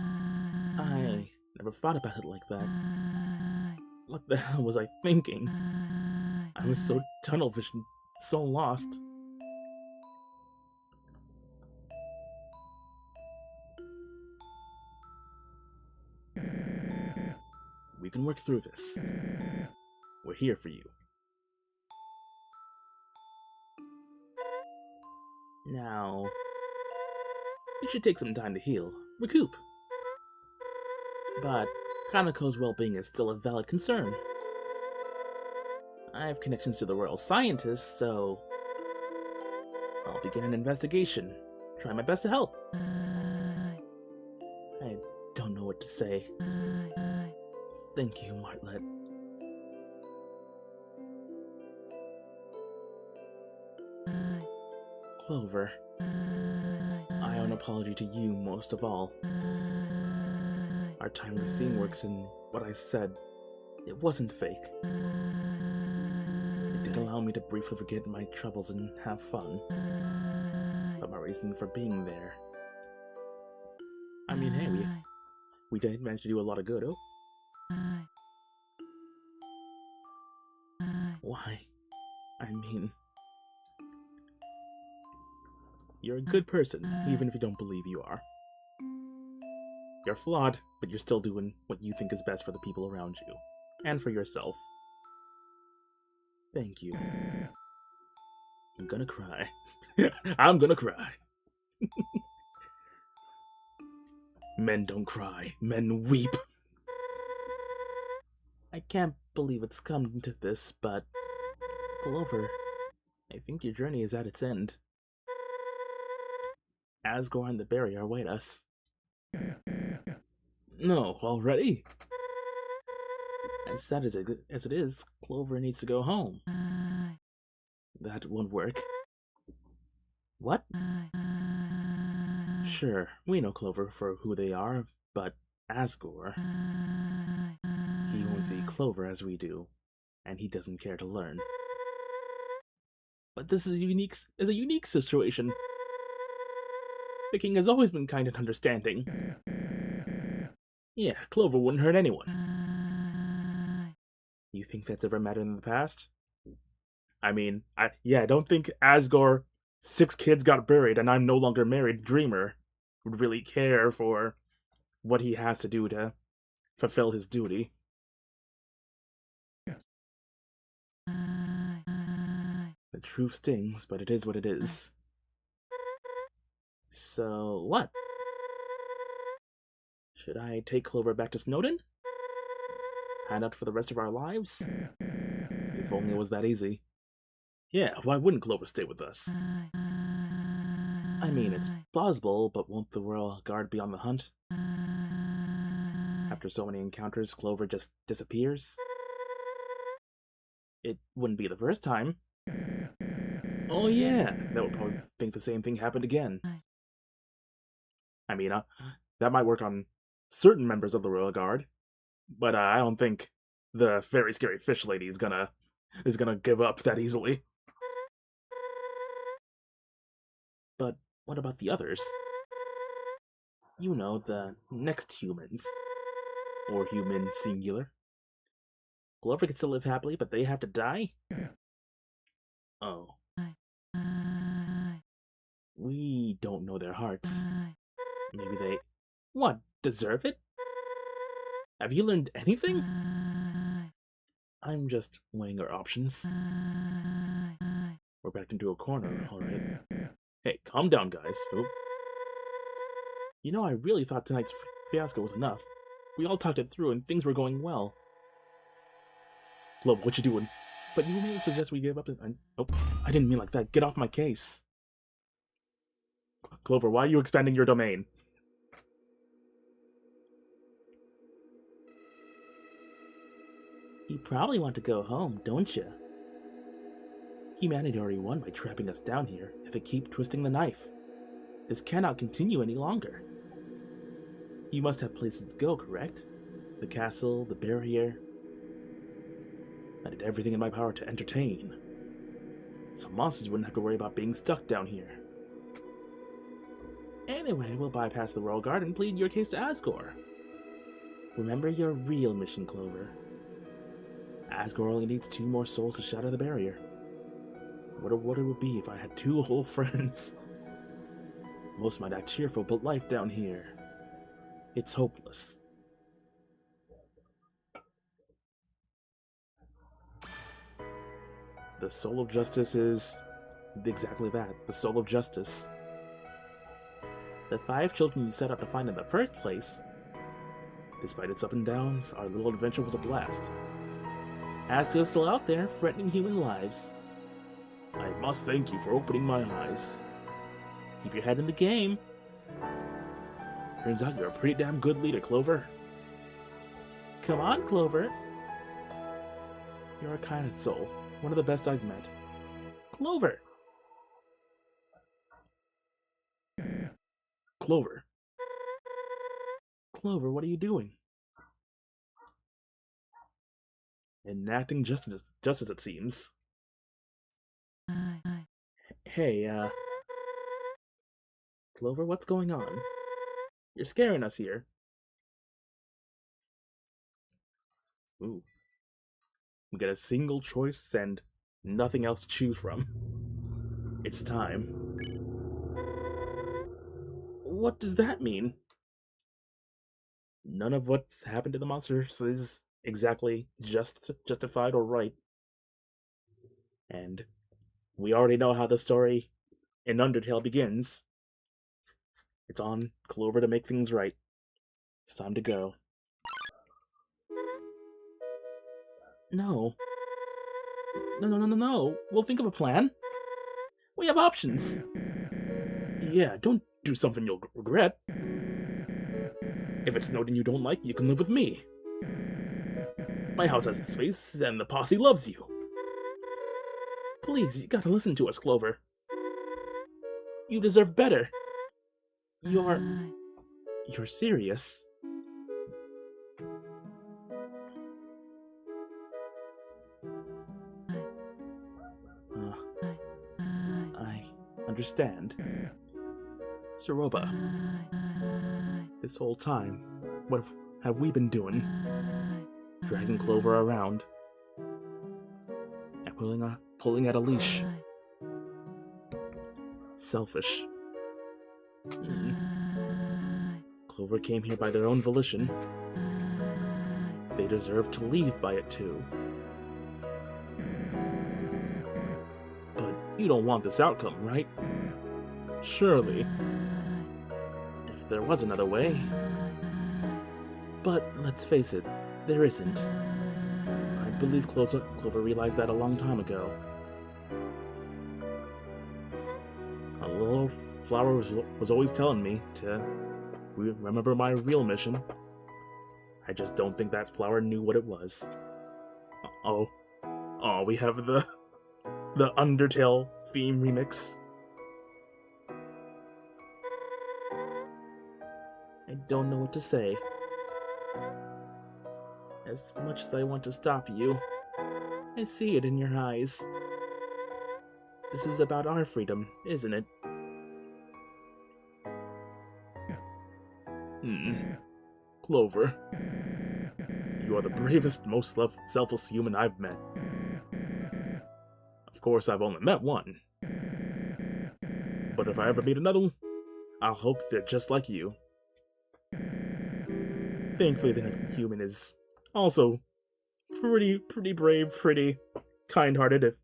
I never thought about it like that. What the hell was I thinking? I was so tunnel vision, so lost. We can work through this. We're here for you. Now, you should take some time to heal, recoup. But Kanako's well-being is still a valid concern. I have connections to the royal scientists, so I'll begin an investigation. Try my best to help. I don't know what to say. Thank you, Martlet. Clover, I owe an apology to you most of all. Our time with scene works and what I said, it wasn't fake. It did allow me to briefly forget my troubles and have fun. But my reason for being there. I mean, hey, we did manage to do a lot of good, oh? Why? I mean, you're a good person, even if you don't believe you are. You're flawed, but you're still doing what you think is best for the people around you, and for yourself. Thank you. I'm gonna cry. I'm gonna cry. Men don't cry, men weep. I can't believe it's come to this, but Clover, I think your journey is at its end. Asgore and the barrier await us. No, already? As sad as it is, Clover needs to go home. That won't work. What? Sure, we know Clover for who they are, but Asgore... He won't see Clover as we do, and he doesn't care to learn. But this is a unique situation. The king has always been kind and understanding. Yeah, Clover wouldn't hurt anyone. You think that's ever mattered in the past? I mean, I don't think Asgore 6 kids got buried and I'm no longer married dreamer would really care for what he has to do to fulfill his duty. The truth stings, but it is what it is. So, what? Should I take Clover back to Snowdon? Hand out for the rest of our lives? If only it was that easy. Yeah, why wouldn't Clover stay with us? I mean, it's plausible, but won't the Royal Guard be on the hunt? After so many encounters, Clover just disappears? It wouldn't be the first time. Oh yeah, that would probably think the same thing happened again. I mean, that might work on certain members of the Royal Guard, but I don't think the very scary fish lady is gonna give up that easily. But what about the others? You know, the next humans. Or human singular. Clover can still live happily, but they have to die? Oh. We don't know their hearts. Maybe they... What? Deserve it? Have you learned anything? I'm just weighing our options. We're backed into a corner, alright. Hey, calm down, guys. Oh. You know, I really thought tonight's fiasco was enough. We all talked it through and things were going well. Clover, what you doing? But you may suggest we give up and... Oh, I didn't mean like that. Get off my case. Clover, why are you expanding your domain? You probably want to go home, don't you? Humanity already won by trapping us down here if they keep twisting the knife. This cannot continue any longer. You must have places to go, correct? The castle, the barrier. I did everything in my power to entertain. So monsters wouldn't have to worry about being stuck down here. Anyway, we'll bypass the Royal Guard and plead your case to Asgore. Remember your real mission, Clover. Asgore only needs 2 more souls to shatter the barrier. What it would be if I had 2 whole friends. Most might act cheerful, but life down here, it's hopeless. The soul of justice is exactly that, the soul of justice. The 5 children you set out to find in the first place. Despite its ups and downs, our little adventure was a blast. Asgore's still out there, threatening human lives. I must thank you for opening my eyes. Keep your head in the game. Turns out you're a pretty damn good leader, Clover. Come on, Clover. You're a kind soul. One of the best I've met. Clover! Clover. Clover, what are you doing? Enacting justice, it seems. Hey, Clover, what's going on? You're scaring us here. Ooh. We get a single choice and nothing else to choose from. It's time. What does that mean? None of what's happened to the monsters is exactly justified or right. And we already know how the story in Undertale begins. It's on Clover to make things right. It's time to go. No. No. We'll think of a plan. We have options. Yeah, don't do something you'll regret. If it's Snowdon you don't like, you can live with me. My house has space, and the posse loves you. Please, you gotta listen to us, Clover. You deserve better. You're serious. I understand. Saroba, this whole time, what have we been doing? Dragging Clover around. And pulling at a leash. Selfish. Clover came here by their own volition. They deserve to leave by it too. But you don't want this outcome, right? Surely. If there was another way. But let's face it, there isn't. I believe Clover realized that a long time ago. A little flower was always telling me to remember my real mission. I just don't think that flower knew what it was. Oh, we have the Undertale theme remix. I don't know what to say. As much as I want to stop you, I see it in your eyes. This is about our freedom, isn't it? Clover. You are the bravest, most selfless human I've met. Of course, I've only met one. But if I ever meet another one, I'll hope they're just like you. Thankfully, the next human is also pretty brave, pretty kind-hearted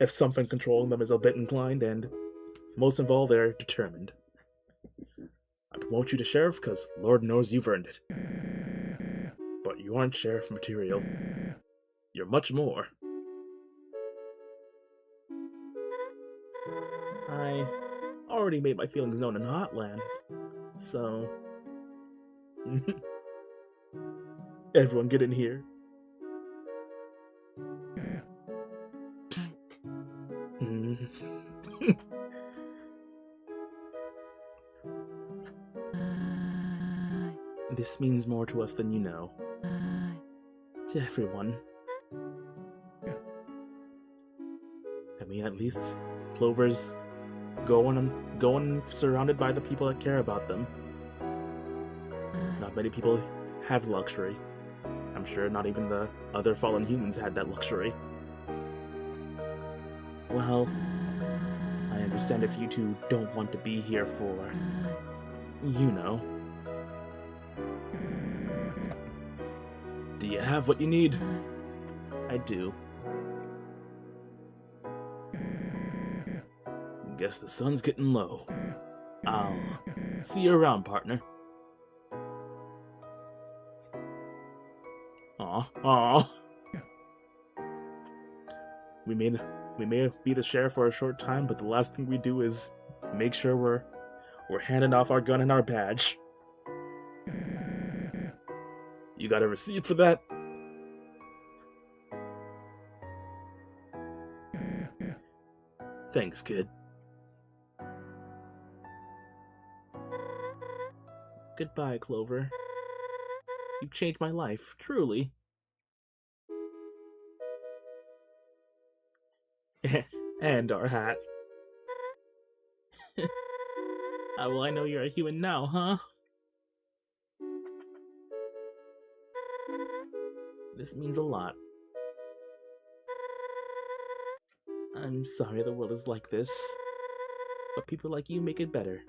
if something controlling them is a bit inclined, and most of all, they're determined. I promote you to sheriff because Lord knows you've earned it. But you aren't sheriff material. You're much more. I already made my feelings known in Hotland, so... Everyone get in here. Psst. This means more to us than you know. To everyone. I mean, at least Clover's going surrounded by the people that care about them. Not many people have luxury. I'm sure not even the other fallen humans had that luxury. Well, I understand if you two don't want to be here for... you know. Do you have what you need? I do. Guess the sun's getting low. I'll see you around, partner. Aw. We may be the sheriff for a short time, but the last thing we do is make sure we're handing off our gun and our badge. You got a receipt for that? Thanks, kid. Goodbye, Clover. You changed my life, truly. And our hat. Well, I know you're a human now, huh? This means a lot. I'm sorry the world is like this, but people like you make it better.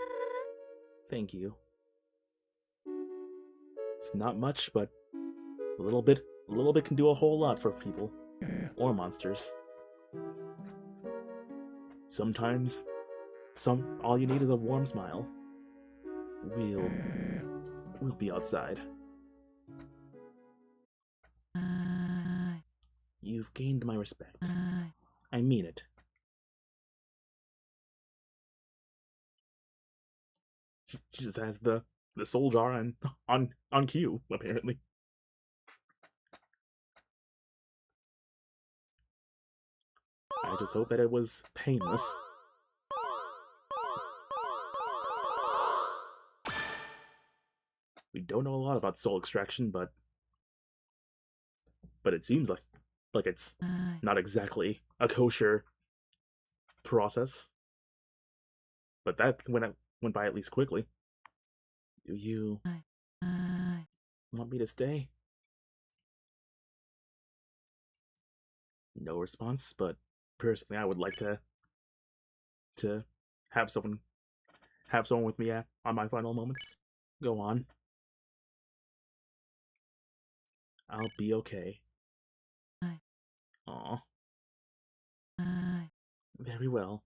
Thank you. It's not much, but a little bit can do a whole lot for people. Or monsters. Sometimes, all you need is a warm smile. We'll be outside. You've gained my respect. I mean it. She just has the soul jar on cue, apparently. I just hope that it was painless. We don't know a lot about soul extraction, but it seems like it's not exactly a kosher process. But that went by at least quickly. Do you want me to stay? No response, but personally I would like to to have someone with me on my final moments. Go on. I'll be okay. Aw. Very well.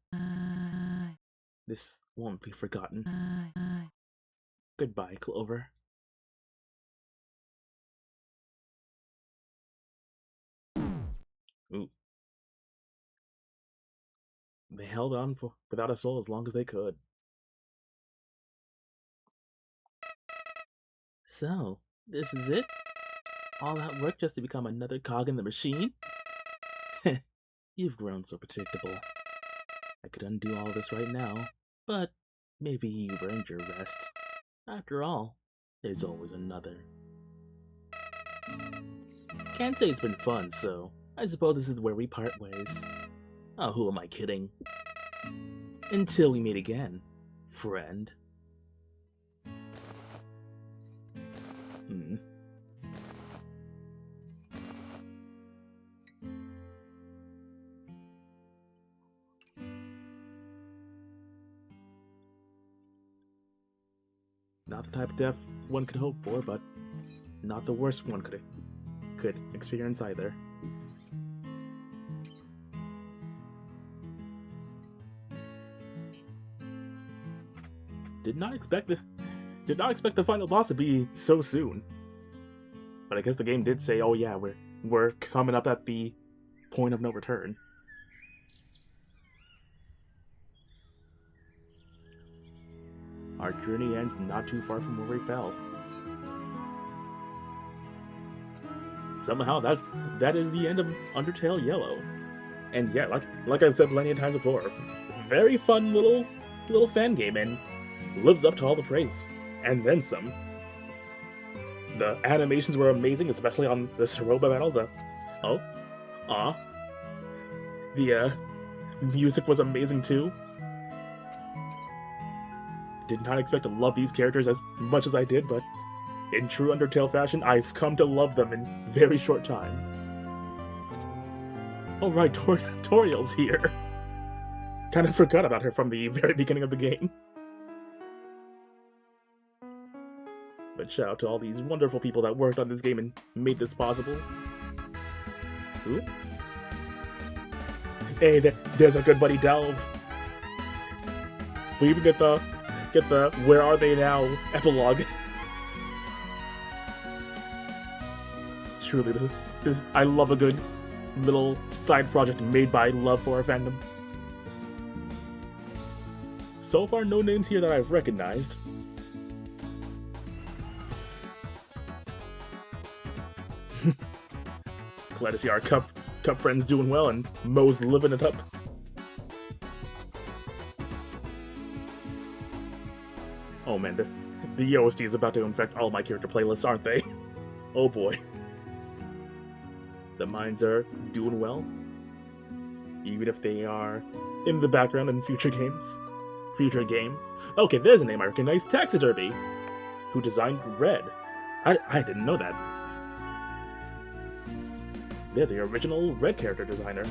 This won't be forgotten. Goodbye, Clover. Ooh. They held on without a soul as long as they could. So, this is it? All that work just to become another cog in the machine? You've grown so predictable. I could undo all this right now, but maybe you've earned your rest. After all, there's always another. Can't say it's been fun, so I suppose this is where we part ways. Oh, who am I kidding? Until we meet again, friend. Not the type of death one could hope for, but not the worst one could experience either. Did not expect the final boss to be so soon. But I guess the game did say, "Oh yeah, we're coming up at the point of no return." Our journey ends not too far from where we fell. Somehow that is the end of Undertale Yellow. And yeah, like I've said plenty of times before, very fun little fan game and lives up to all the praise. And then some. The animations were amazing, especially on the Soroba battle. The music was amazing too. Did not expect to love these characters as much as I did, but in true Undertale fashion, I've come to love them in very short time. Oh right, Toriel's here. Kind of forgot about her from the very beginning of the game. But shout out to all these wonderful people that worked on this game and made this possible. Ooh. Hey, there's a good buddy Delve. We even get the "Where Are They Now" epilogue. Truly, I love a good little side project made by love for our fandom. So far, no names here that I've recognized. Glad to see our cup friends doing well and Mo's living it up. Oh man, the OST is about to infect all my character playlists, aren't they? Oh boy. The mines are doing well, even if they are in the background in future games. Okay, there's a name I recognize, Taxidermy, who designed Red. I didn't know that. They're the original Red character designer.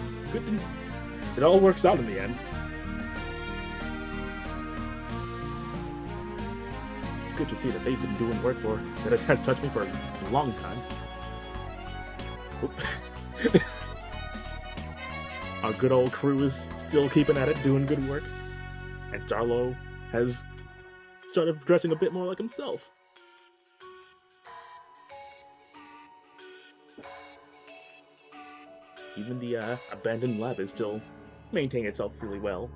It all works out in the end. Good to see that they've been doing work that has touched me for a long time. Our good old crew is still keeping at it, doing good work. And Starlo has started dressing a bit more like himself. Even the abandoned lab is still maintaining itself really well.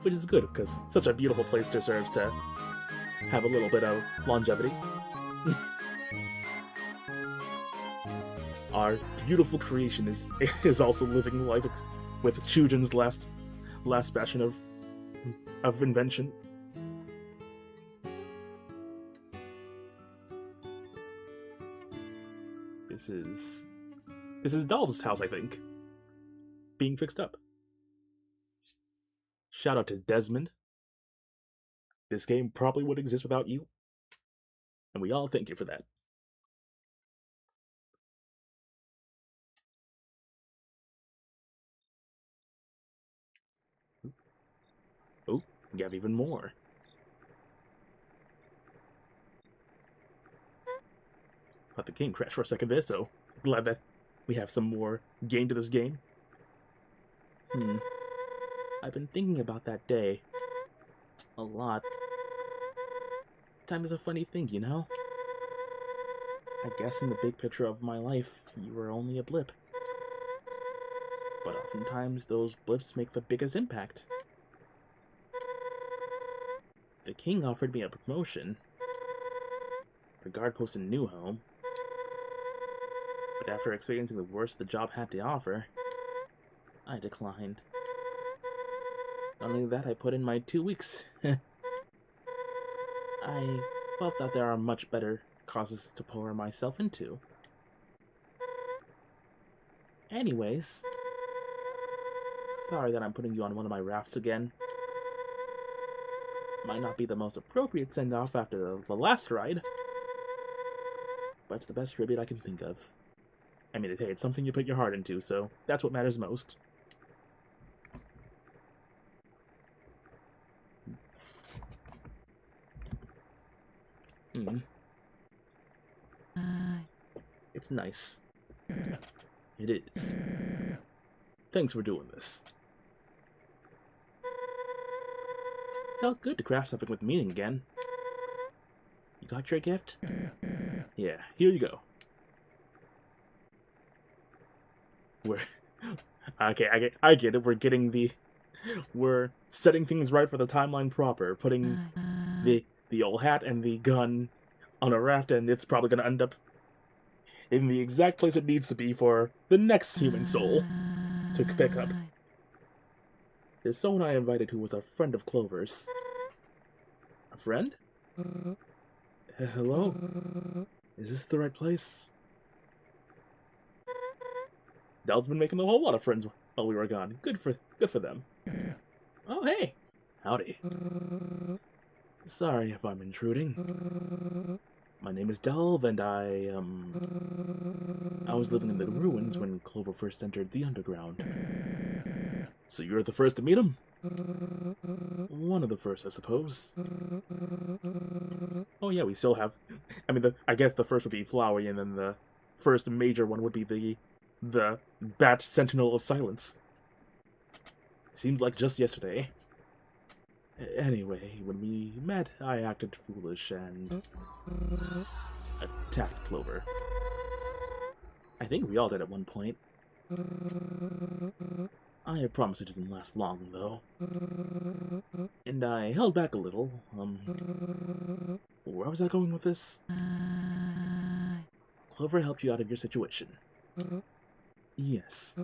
Which is good, because such a beautiful place deserves to have a little bit of longevity. Our beautiful creation is also living life with Chujin's last bastion of invention. This is Dolph's house, I think, being fixed up. Shout out to Desmond. This game probably would exist without you, and we all thank you for that. Oh, you have even more. Let the game crash for a second there, so glad that we have some more game to this game. I've been thinking about that day. A lot. Time is a funny thing, you know? I guess in the big picture of my life, you were only a blip. But oftentimes, those blips make the biggest impact. The king offered me a promotion. A guard post in New Home. But after experiencing the worst the job had to offer, I declined. Not only that, I put in my 2 weeks. I felt that there are much better causes to pour myself into. Anyways, sorry that I'm putting you on one of my rafts again. Might not be the most appropriate send-off after the last ride, but it's the best tribute I can think of. I mean, hey, it's something you put your heart into, so that's what matters most. It's nice. It is. Thanks for doing this. Felt good to craft something with meaning again. You got your gift? Yeah, here you go. Okay, I get it. We're setting things right for the timeline proper, putting the old hat and the gun on a raft, and it's probably gonna end up in the exact place it needs to be for the next human soul to pick up. There's someone I invited who was a friend of Clover's. A friend? Hello? Is this the right place? Del's been making a whole lot of friends while we were gone. Good for them. Oh, hey! Howdy. Sorry if I'm intruding. My name is Delve, and I was living in the ruins when Clover first entered the underground. So you're the first to meet him? One of the first, I suppose. Oh yeah, we still have... I mean, I guess the first would be Flowey, and then the first major one would be the Bat Sentinel of Silence. Seemed like just yesterday. Anyway, when we met, I acted foolish and attacked Clover. I think we all did at one point. I promise it didn't last long, though. And I held back a little. Where was I going with this? Clover helped you out of your situation. Yes.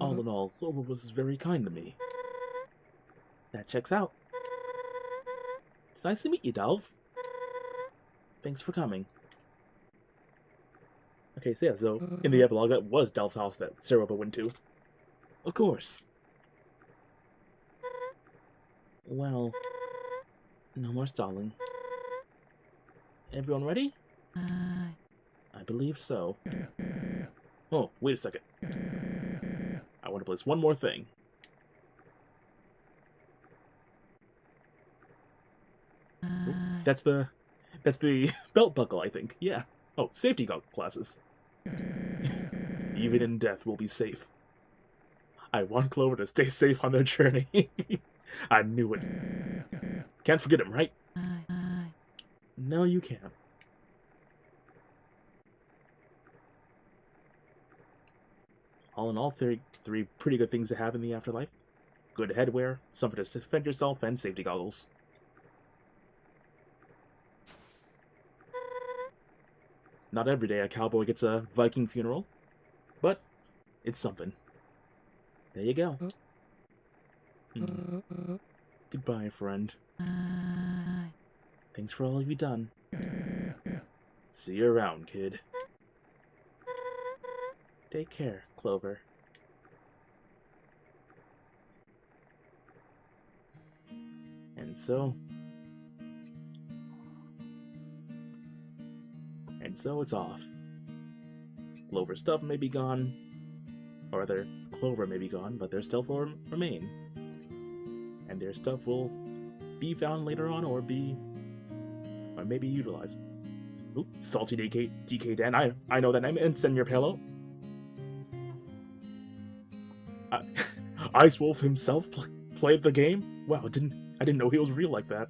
All in all, Clover was very kind to me. That checks out. It's nice to meet you, Delve. Thanks for coming. Okay, so yeah, so in the epilogue, that was Delve's house that Ceroba went to. Of course. Well, no more stalling. Everyone ready? I believe so. Oh, wait a second. I want to place one more thing. That's the belt buckle, I think. Yeah. Oh, safety glasses. Even in death, we'll be safe. I want Clover to stay safe on their journey. I knew it. Can't forget him, right? No, you can't. All in all, three pretty good things to have in the afterlife. Good headwear, something to defend yourself, and safety goggles. Not every day a cowboy gets a Viking funeral, but it's something. There you go. Goodbye, friend. Thanks for all you've done. See you around, kid. Take care, Clover. And so it's off. Clover's stuff may be gone, or rather, Clover may be gone, but their stealth will remain. and their stuff will be found later on or maybe utilized. Ooh, Salty DK Dan, I know that name, and send your pillow. Ice Wolf himself played the game? Wow, I didn't know he was real like that.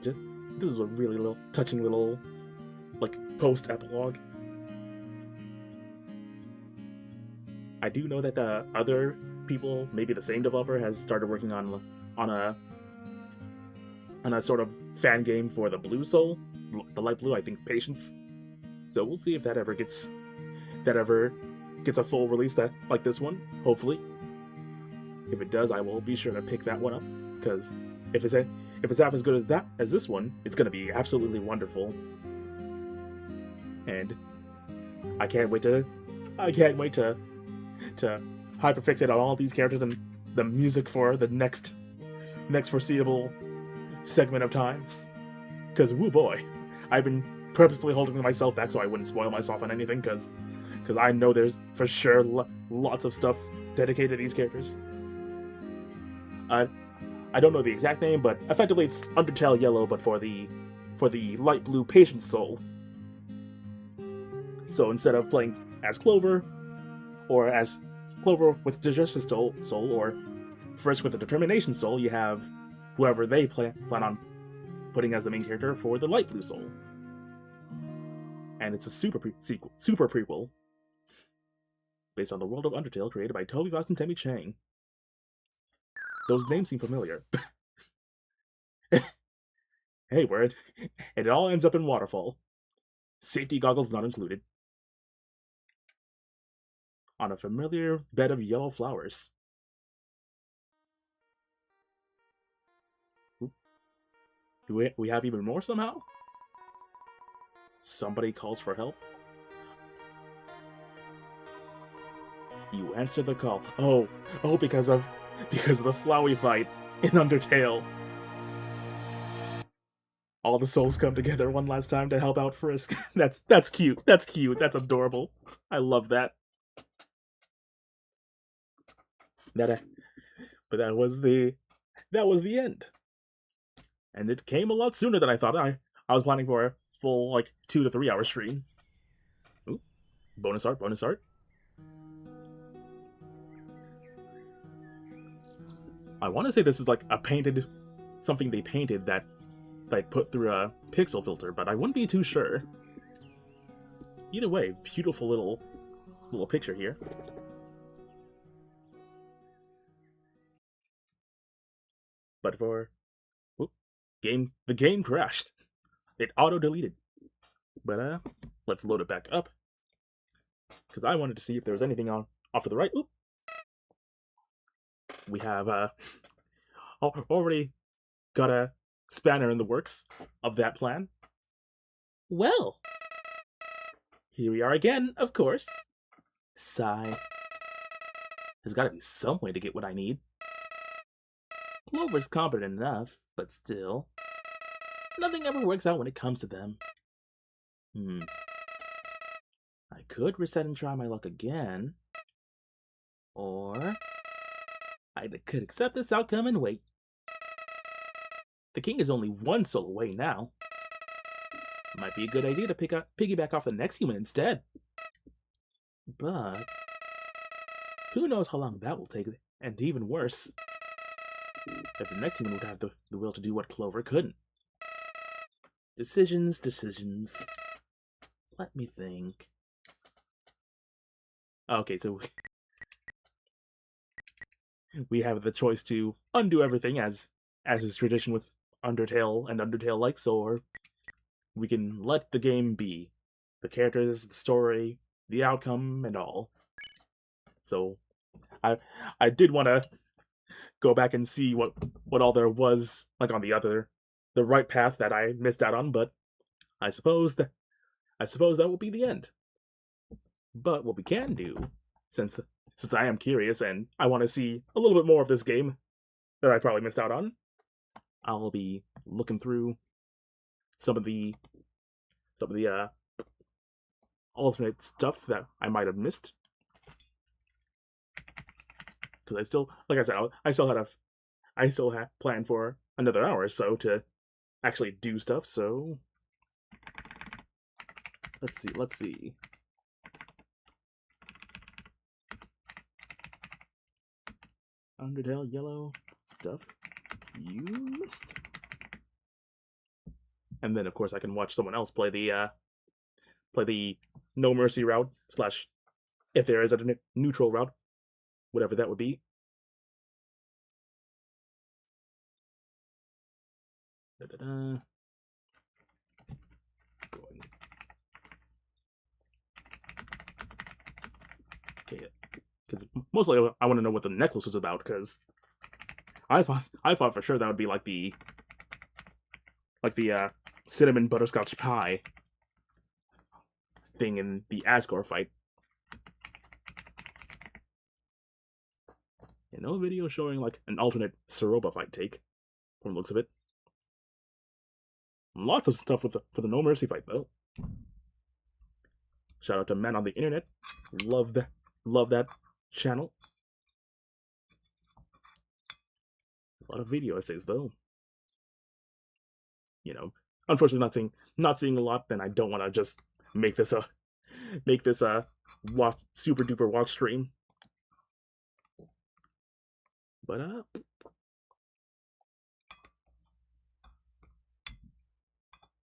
This is a really touching little, like, post-epilogue. I do know that the other people, maybe the same developer, has started working on a sort of fan game for the Blue Soul, the light blue, I think Patience. So we'll see if that ever gets a full release that like this one, hopefully. If it does, I will be sure to pick that one up, because if it's half as good as this one, it's gonna be absolutely wonderful. And I can't wait to hyperfixate on all these characters and the music for the next foreseeable segment of time. Because woo boy, I've been purposely holding myself back so I wouldn't spoil myself on anything, because I know there's for sure lots of stuff dedicated to these characters. I don't know the exact name, but effectively it's Undertale Yellow, but for the light blue Patient Soul. So instead of playing as Clover, or as Clover with the Justice Soul, or Frisk with the Determination Soul, you have whoever they plan on putting as the main character for the light blue Soul. And it's a super prequel, based on the world of Undertale, created by Toby Fox and Temmie Chang. Those names seem familiar. Hey, word. And it all ends up in Waterfall. Safety goggles not included. On a familiar bed of yellow flowers. Do we have even more somehow? Somebody calls for help. You answer the call. Oh, because of the Flowey fight in Undertale. All the souls come together one last time to help out Frisk. That's cute. That's cute. That's adorable. I love that. But that was the end. And it came a lot sooner than I thought. I was planning for a full, like, 2 to 3 hour stream. Ooh, bonus art. I want to say this is like something they painted that like put through a pixel filter, but I wouldn't be too sure. Either way, beautiful little picture here. But for the game crashed. It auto-deleted. But let's load it back up, because I wanted to see if there was anything off to the right. Oop. We have already got a spanner in the works of that plan. Well, here we are again, of course. Sigh. There's gotta be some way to get what I need. Clover's competent enough, but still, nothing ever works out when it comes to them. I could reset and try my luck again. Or I could accept this outcome and wait. The king is only one soul away now. Might be a good idea to piggyback off the next human instead. But who knows how long that will take, and even worse, if the next human would have the will to do what Clover couldn't. Decisions. Let me think. Okay, so we have the choice to undo everything, as is tradition with Undertale and Undertale-like, or we can let the game be. The characters, the story, the outcome, and all. So, I did want to go back and see what all there was, like, on the right path that I missed out on, but I suppose that will be the end. But what we can do, since I am curious and I want to see a little bit more of this game that I probably missed out on, I'll be looking through some of the alternate stuff that I might have missed. because I still, like I said, I still have planned for another hour or so to actually do stuff. So let's see. Undertale yellow stuff you missed. And then of course I can watch someone else play the no mercy route slash if there is a neutral route, whatever that would be. Da-da-da. Okay, because mostly I want to know what the necklace is about. Because I thought for sure that would be like the cinnamon butterscotch pie thing in the Asgore fight. Yeah, no video showing like an alternate Soroba fight take, from the looks of it. Lots of stuff for the No Mercy fight though. Shout out to Man on the Internet. Love that channel. A lot of video essays though. You know, unfortunately not seeing a lot. Then I don't want to just make this a watch super duper watch stream. But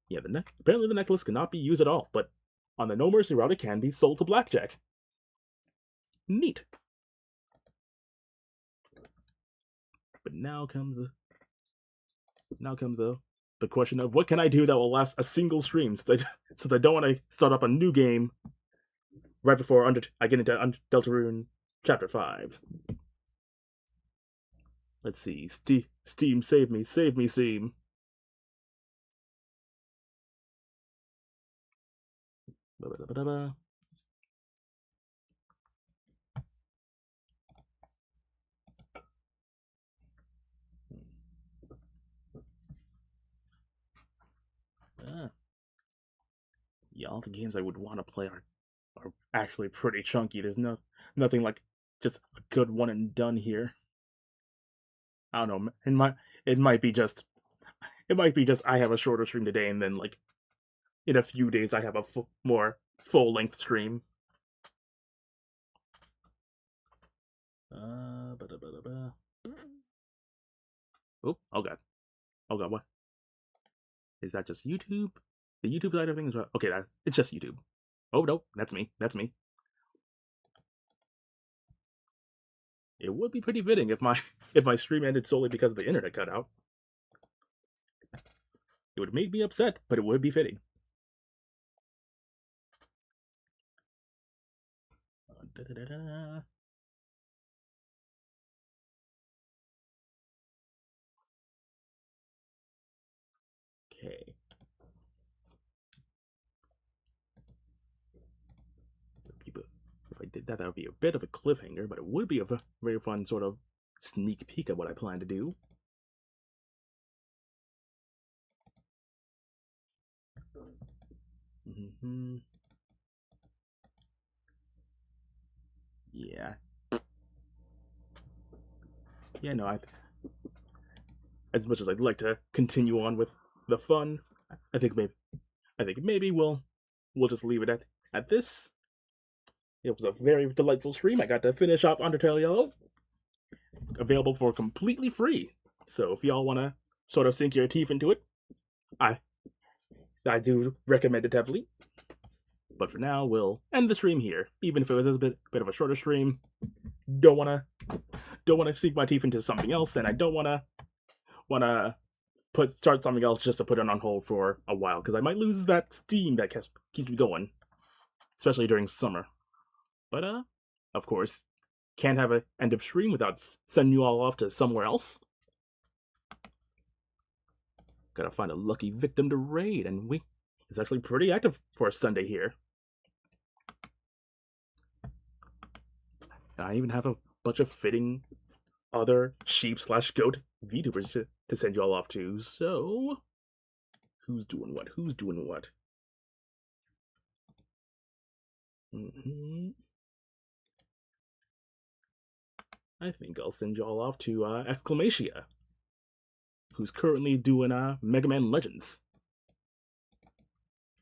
yeah, apparently the necklace cannot be used at all. But on the No Mercy route, it can be sold to Blackjack. Neat. But now comes the question of what can I do that will last a single stream, since I don't want to start up a new game right before I get into Deltarune Chapter 5. Let's see. Steam, save me, Steam. Ba-ba-da-ba-da-ba. Yeah, all the games I would want to play are actually pretty chunky. There's nothing like just a good one and done here. I don't know. It might be just I have a shorter stream today, and then like in a few days I have a more full length stream. Ba-da-ba-da-ba. Oh god, what? Is that just YouTube? The YouTube side of things? Okay, it's just YouTube. Oh no, that's me. It would be pretty fitting if my stream ended solely because of the internet cut out. It would make me upset, but it would be fitting. Da-da-da-da. Okay. If I did that, that would be a bit of a cliffhanger, but it would be a very fun sort of sneak peek of what I plan to do. Mm-hmm. Yeah. Yeah, no, as much as I'd like to continue on with the fun, I think maybe we'll just leave it at this. It was a very delightful stream. I got to finish off Undertale Yellow. Available for completely free. So if y'all want to sort of sink your teeth into it, I do recommend it heavily. But for now, we'll end the stream here. Even if it was a bit of a shorter stream, don't wanna sink my teeth into something else, and I don't wanna start something else just to put it on hold for a while, because I might lose that steam that keeps me going, especially during summer. But of course, can't have an end of stream without sending you all off to somewhere else. Gotta find a lucky victim to raid, and it's actually pretty active for a Sunday here. And I even have a bunch of fitting other sheep/goat VTubers to send you all off to. So, who's doing what? Mm-hmm. I think I'll send y'all off to Exclamatia, who's currently doing Mega Man Legends.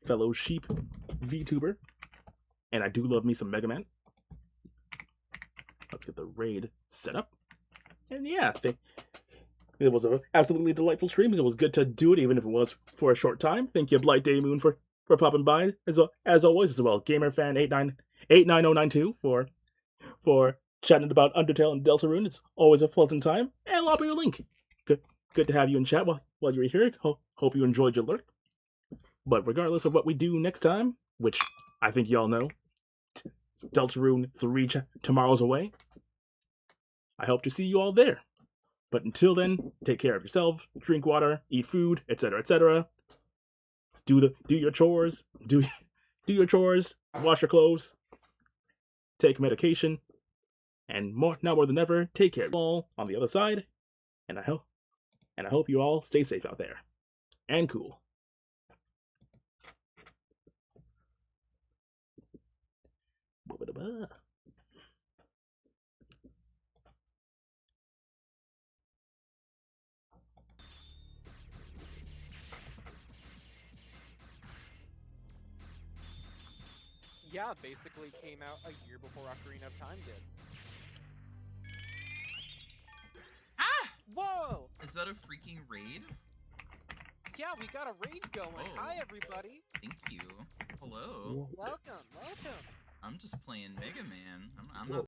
Fellow sheep VTuber. And I do love me some Mega Man. Let's get the raid set up. And yeah, it was an absolutely delightful stream. It was good to do it, even if it was for a short time. Thank you, Blight Day Moon, for popping by, as always, as well. GamerFan89092 for chatting about Undertale and Deltarune. It's always a pleasant time. And Lobby Link. Good to have you in chat while you're here. Hope you enjoyed your lurk. But regardless of what we do next time, which I think y'all know, Deltarune 3 tomorrow's away. I hope to see you all there. But until then, take care of yourself, drink water, eat food, etc., etc. Do your chores, do your chores, wash your clothes, take medication, and now more than ever, take care of you all on the other side. And I hope you all stay safe out there and cool. Yeah, basically came out a year before Ocarina of Time did. Ah! Whoa! Is that a freaking raid? Yeah, we got a raid going. Oh. Hi, everybody. Thank you. Hello. Welcome, welcome. I'm just playing Mega Man. I'm not